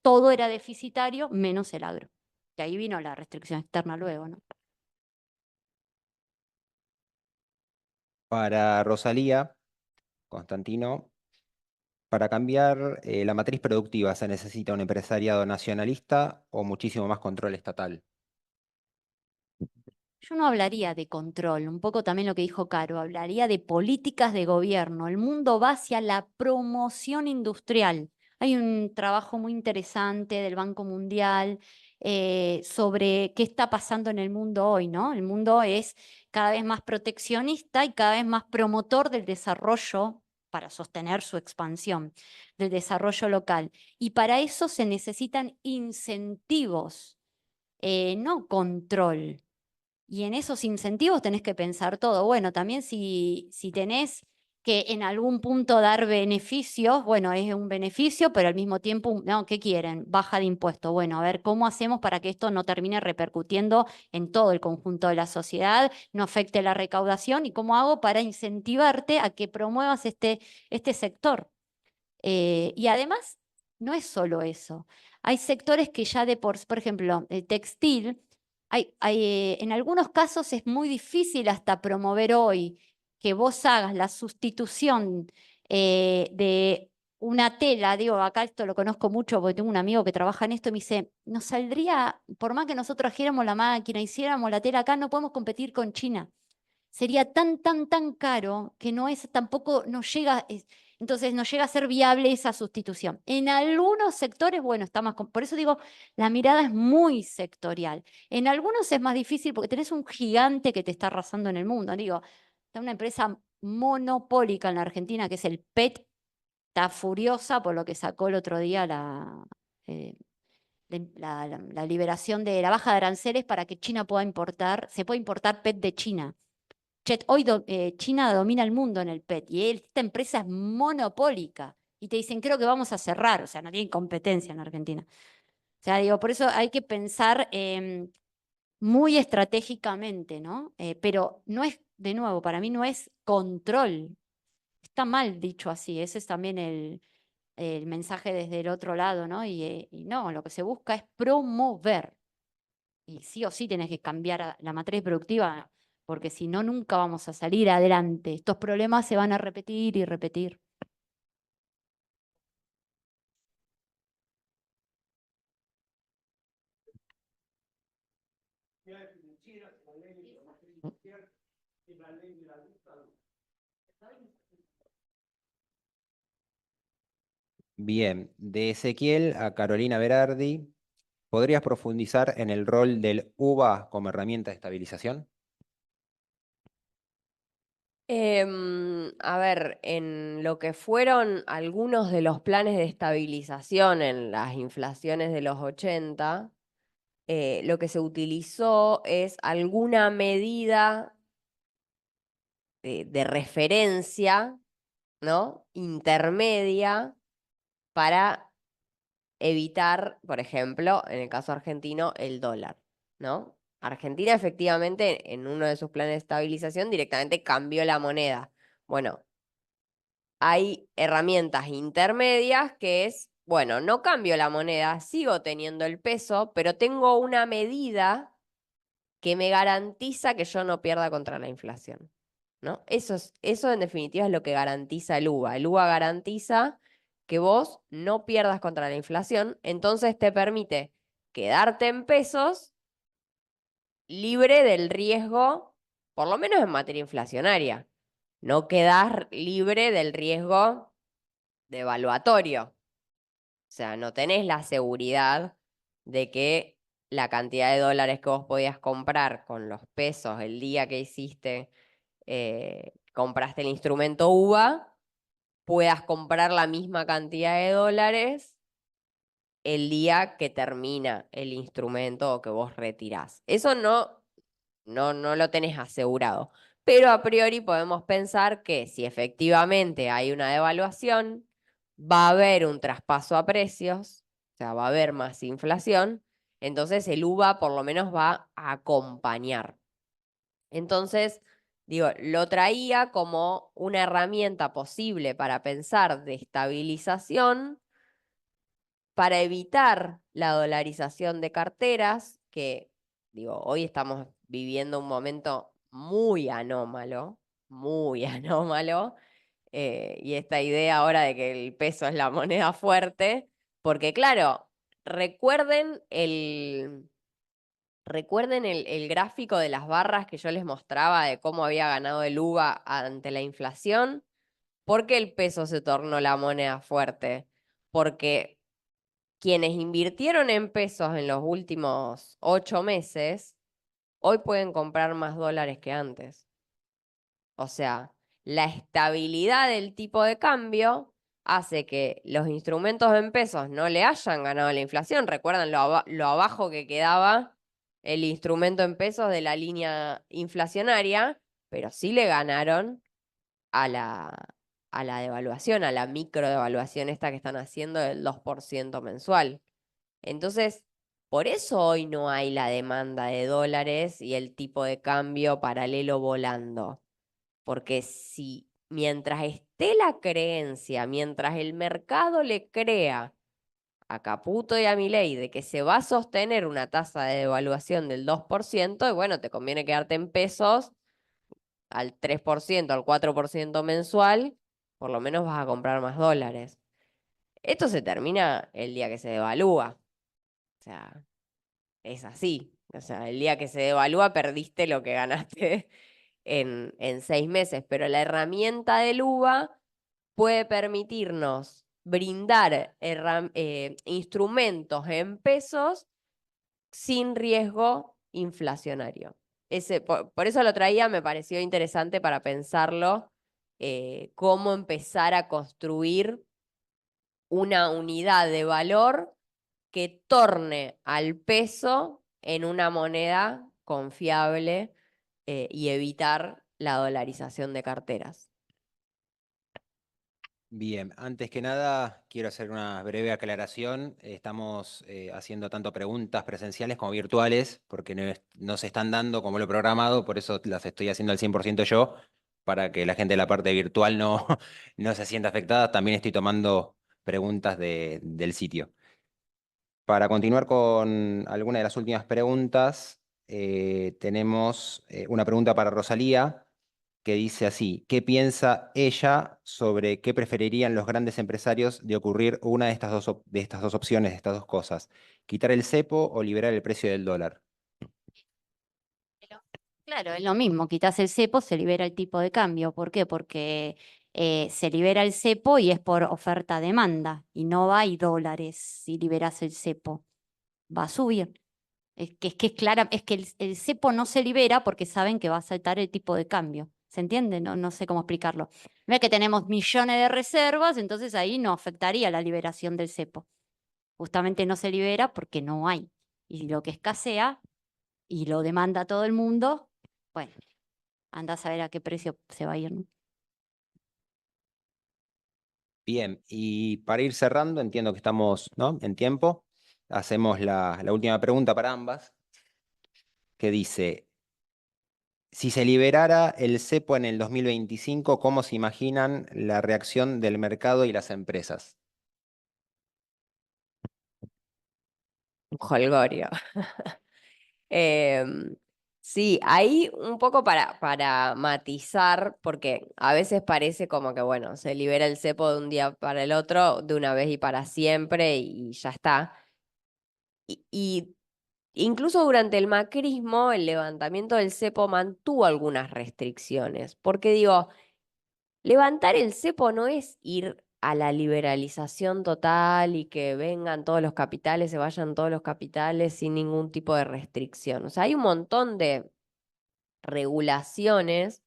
C: todo era deficitario menos el agro. Y ahí vino la restricción externa luego, ¿no?
A: Para Rosalía Constantino, para cambiar la matriz productiva, ¿se necesita un empresariado nacionalista o muchísimo más control estatal?
C: Yo no hablaría de control, un poco también lo que dijo Caro, hablaría de políticas de gobierno. El mundo va hacia la promoción industrial. Hay un trabajo muy interesante del Banco Mundial sobre qué está pasando en el mundo hoy, ¿no? El mundo es cada vez más proteccionista y cada vez más promotor del desarrollo para sostener su expansión, del desarrollo local. Y para eso se necesitan incentivos, no control. Y en esos incentivos tenés que pensar todo. Bueno, también si tenés que en algún punto dar beneficios, bueno, es un beneficio, pero al mismo tiempo, no, ¿qué quieren? Baja de impuestos. Bueno, a ver, ¿cómo hacemos para que esto no termine repercutiendo en todo el conjunto de la sociedad, no afecte la recaudación? ¿Y cómo hago para incentivarte a que promuevas este sector? Y además, no es solo eso. Hay sectores que ya por ejemplo, el textil, en algunos casos es muy difícil hasta promover hoy que vos hagas la sustitución de una tela. Digo, acá esto lo conozco mucho porque tengo un amigo que trabaja en esto y me dice, nos saldría, por más que nosotros trajéramos la máquina, hiciéramos la tela acá, no podemos competir con China. Sería tan caro que tampoco nos llega, entonces no llega a ser viable esa sustitución. En algunos sectores, bueno, está más, por eso digo, la mirada es muy sectorial. En algunos es más difícil porque tenés un gigante que te está arrasando en el mundo. Digo, está una empresa monopólica en la Argentina que es el PET, está furiosa por lo que sacó el otro día eh, la liberación de la baja de aranceles para que China pueda importar, se puede importar PET de China. Hoy China domina el mundo en el PET y esta empresa es monopólica. Y te dicen, creo que vamos a cerrar. O sea, no tienen competencia en Argentina. O sea, digo, por eso hay que pensar muy estratégicamente, ¿no? Pero no es, de nuevo, para mí no es control. Está mal dicho así. Ese es también el mensaje desde el otro lado, ¿no? Y no, lo que se busca es promover. Y sí o sí tenés que cambiar la matriz productiva, porque si no, nunca vamos a salir adelante. Estos problemas se van a repetir y repetir.
A: Bien, de Ezequiel a Carolina Berardi, ¿podrías profundizar en el rol del UVA como herramienta de estabilización?
B: A ver, en lo que fueron algunos de los planes de estabilización en las inflaciones de los 80, lo que se utilizó es alguna medida de referencia, ¿no? Intermedia para evitar, por ejemplo, en el caso argentino, el dólar, ¿no? Argentina efectivamente en uno de sus planes de estabilización directamente cambió la moneda. Bueno, hay herramientas intermedias que es, bueno, no cambio la moneda, sigo teniendo el peso, pero tengo una medida que me garantiza que yo no pierda contra la inflación, ¿no? Eso en definitiva es lo que garantiza el UVA. El UVA garantiza que vos no pierdas contra la inflación, entonces te permite quedarte en pesos libre del riesgo, por lo menos en materia inflacionaria. No quedás libre del riesgo devaluatorio. O sea, no tenés la seguridad de que la cantidad de dólares que vos podías comprar con los pesos el día que compraste el instrumento UVA, puedas comprar la misma cantidad de dólares el día que termina el instrumento o que vos retirás. Eso no lo tenés asegurado. Pero a priori podemos pensar que si efectivamente hay una devaluación, va a haber un traspaso a precios, o sea, va a haber más inflación, entonces el UVA por lo menos va a acompañar. Entonces, digo, lo traía como una herramienta posible para pensar de estabilización, para evitar la dolarización de carteras, que, digo, hoy estamos viviendo un momento muy anómalo, y esta idea ahora de que el peso es la moneda fuerte, porque claro, recuerden el gráfico de las barras que yo les mostraba de cómo había ganado el UVA ante la inflación. ¿Por qué el peso se tornó la moneda fuerte? Porque quienes invirtieron en pesos en los últimos 8 meses, hoy pueden comprar más dólares que antes. O sea, la estabilidad del tipo de cambio hace que los instrumentos en pesos no le hayan ganado la inflación. Recuerdan lo abajo que quedaba el instrumento en pesos de la línea inflacionaria, pero sí le ganaron a la devaluación, a la microdevaluación esta que están haciendo del 2% mensual. Entonces, por eso hoy no hay la demanda de dólares y el tipo de cambio paralelo volando. Porque si mientras esté la creencia, mientras el mercado le crea a Caputo y a Milei de que se va a sostener una tasa de devaluación del 2%, y bueno, te conviene quedarte en pesos al 3%, al 4% mensual, por lo menos vas a comprar más dólares. Esto se termina el día que se devalúa. O sea, es así. O sea, el día que se devalúa perdiste lo que ganaste en 6 meses. Pero la herramienta del UVA puede permitirnos brindar instrumentos en pesos sin riesgo inflacionario. Por eso lo traía, me pareció interesante para pensarlo, cómo empezar a construir una unidad de valor que torne al peso en una moneda confiable, y evitar la dolarización de carteras.
A: Bien, antes que nada quiero hacer una breve aclaración. Estamos haciendo tanto preguntas presenciales como virtuales porque no se están dando como lo he programado, por eso las estoy haciendo al 100% yo, para que la gente de la parte virtual no, no se sienta afectada. También estoy tomando preguntas del sitio. Para continuar con alguna de las últimas preguntas, tenemos una pregunta para Rosalía que dice así: ¿qué piensa ella sobre qué preferirían los grandes empresarios de ocurrir una de estas dos opciones, de estas dos cosas? ¿Quitar el cepo o liberar el precio del dólar?
C: Claro, es lo mismo, quitas el cepo, se libera el tipo de cambio. ¿Por qué? Porque se libera el cepo y es por oferta-demanda y no hay dólares si liberas el cepo. Va a subir. Es clara, es que el cepo no se libera porque saben que va a saltar el tipo de cambio. ¿Se entiende? No, no sé cómo explicarlo. No es que tenemos millones de reservas, entonces ahí no afectaría la liberación del cepo. Justamente no se libera porque no hay. Y lo que escasea y lo demanda todo el mundo, bueno, anda a saber a qué precio se va a ir, ¿no?
A: Bien, y para ir cerrando, entiendo que estamos, ¿no?, en tiempo. Hacemos la última pregunta para ambas, que dice: si se liberara el cepo en el 2025, ¿cómo se imaginan la reacción del mercado y las empresas?
B: Un jolgorio. Sí, ahí un poco para matizar, porque a veces parece como que, bueno, se libera el cepo de un día para el otro, de una vez y para siempre, y ya está. Y incluso durante el macrismo, el levantamiento del cepo mantuvo algunas restricciones, porque digo, levantar el cepo no es ir a la liberalización total y que vengan todos los capitales, se vayan todos los capitales sin ningún tipo de restricción. O sea, hay un montón de regulaciones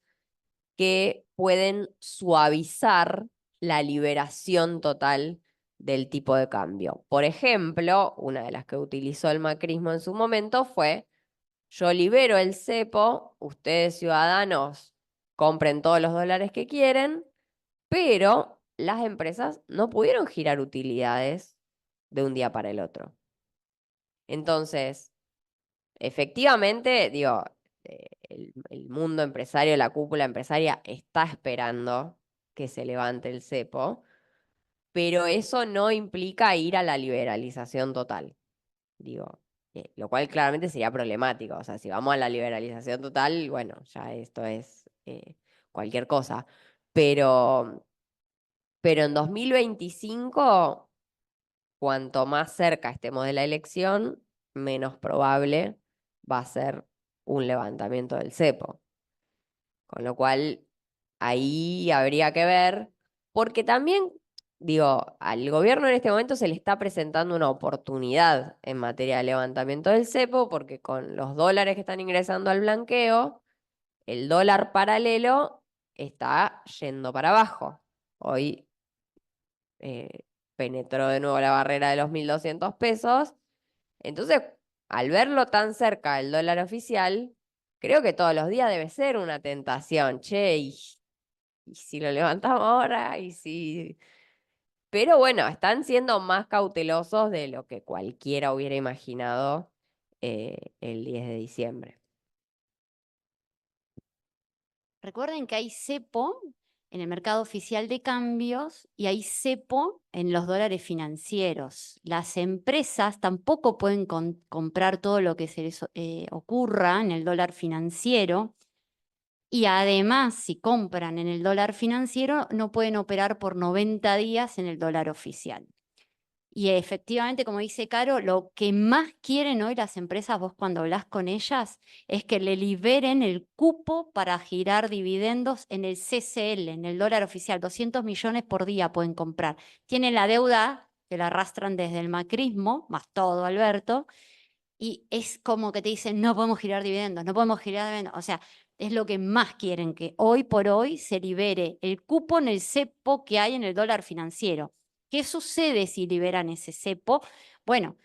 B: que pueden suavizar la liberación total del tipo de cambio. Por ejemplo, una de las que utilizó el macrismo en su momento fue: yo libero el cepo, ustedes ciudadanos compren todos los dólares que quieren, pero las empresas no pudieron girar utilidades de un día para el otro. Entonces, efectivamente, digo, el mundo empresario, la cúpula empresaria está esperando que se levante el cepo, pero eso no implica ir a la liberalización total, digo, lo cual claramente sería problemático. O sea, si vamos a la liberalización total, bueno, ya esto es cualquier cosa. Pero, pero en 2025, cuanto más cerca estemos de la elección, menos probable va a ser un levantamiento del cepo. Con lo cual, ahí habría que ver, porque también, digo, al gobierno en este momento se le está presentando una oportunidad en materia de levantamiento del cepo, porque con los dólares que están ingresando al blanqueo, el dólar paralelo está yendo para abajo. Hoy penetró de nuevo la barrera de los 1.200 pesos. Entonces, al verlo tan cerca del dólar oficial, creo que todos los días debe ser una tentación. Che, y y si lo levantamos ahora, y si... Pero bueno, están siendo más cautelosos de lo que cualquiera hubiera imaginado el 10 de diciembre.
C: Recuerden que hay cepo en el mercado oficial de cambios y hay cepo en los dólares financieros. Las empresas tampoco pueden comprar todo lo que se les ocurra en el dólar financiero. Y además, si compran en el dólar financiero, no pueden operar por 90 días en el dólar oficial. Y efectivamente, como dice Caro, lo que más quieren hoy las empresas, vos cuando hablas con ellas, es que le liberen el cupo para girar dividendos en el CCL, en el dólar oficial. 200 millones por día pueden comprar. Tienen la deuda que la arrastran desde el macrismo, más todo, Alberto, y es como que te dicen, no podemos girar dividendos, no podemos girar dividendos. O sea, es lo que más quieren, que hoy por hoy se libere el cupo en el cepo que hay en el dólar financiero. ¿Qué sucede si liberan ese cepo? Bueno,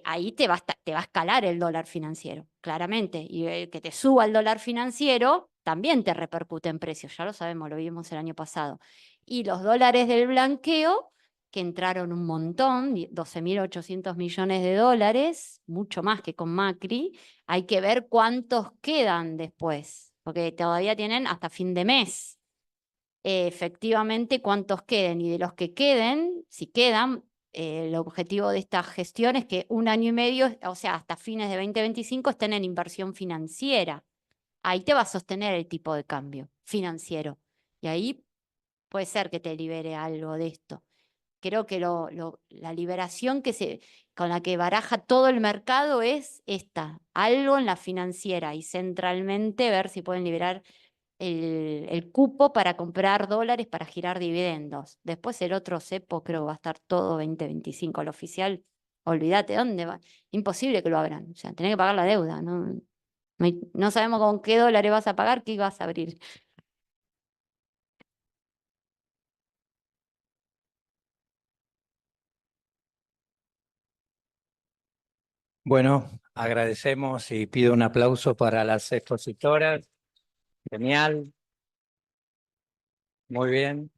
C: ahí te va a escalar el dólar financiero, claramente. Y que te suba el dólar financiero también te repercute en precios, ya lo sabemos, lo vimos el año pasado. Y los dólares del blanqueo, que entraron un montón, 12.800 millones de dólares, mucho más que con Macri. Hay que ver cuántos quedan después, porque todavía tienen hasta fin de mes. Efectivamente, cuántos queden. Y de los que queden, si quedan, el objetivo de esta gestión es que 1 año y medio, o sea, hasta fines de 2025, estén en inversión financiera. Ahí te va a sostener el tipo de cambio financiero. Y ahí puede ser que te libere algo de esto. Creo que la liberación con la que baraja todo el mercado es esta, algo en la financiera y centralmente ver si pueden liberar el cupo para comprar dólares para girar dividendos. Después el otro cepo creo va a estar todo 2025. El oficial, olvídate, ¿dónde va? Imposible que lo abran. O sea, tenés que pagar la deuda. No sabemos con qué dólares vas a pagar, qué vas a abrir.
D: Bueno, agradecemos y pido un aplauso para las expositoras. Genial. Muy bien.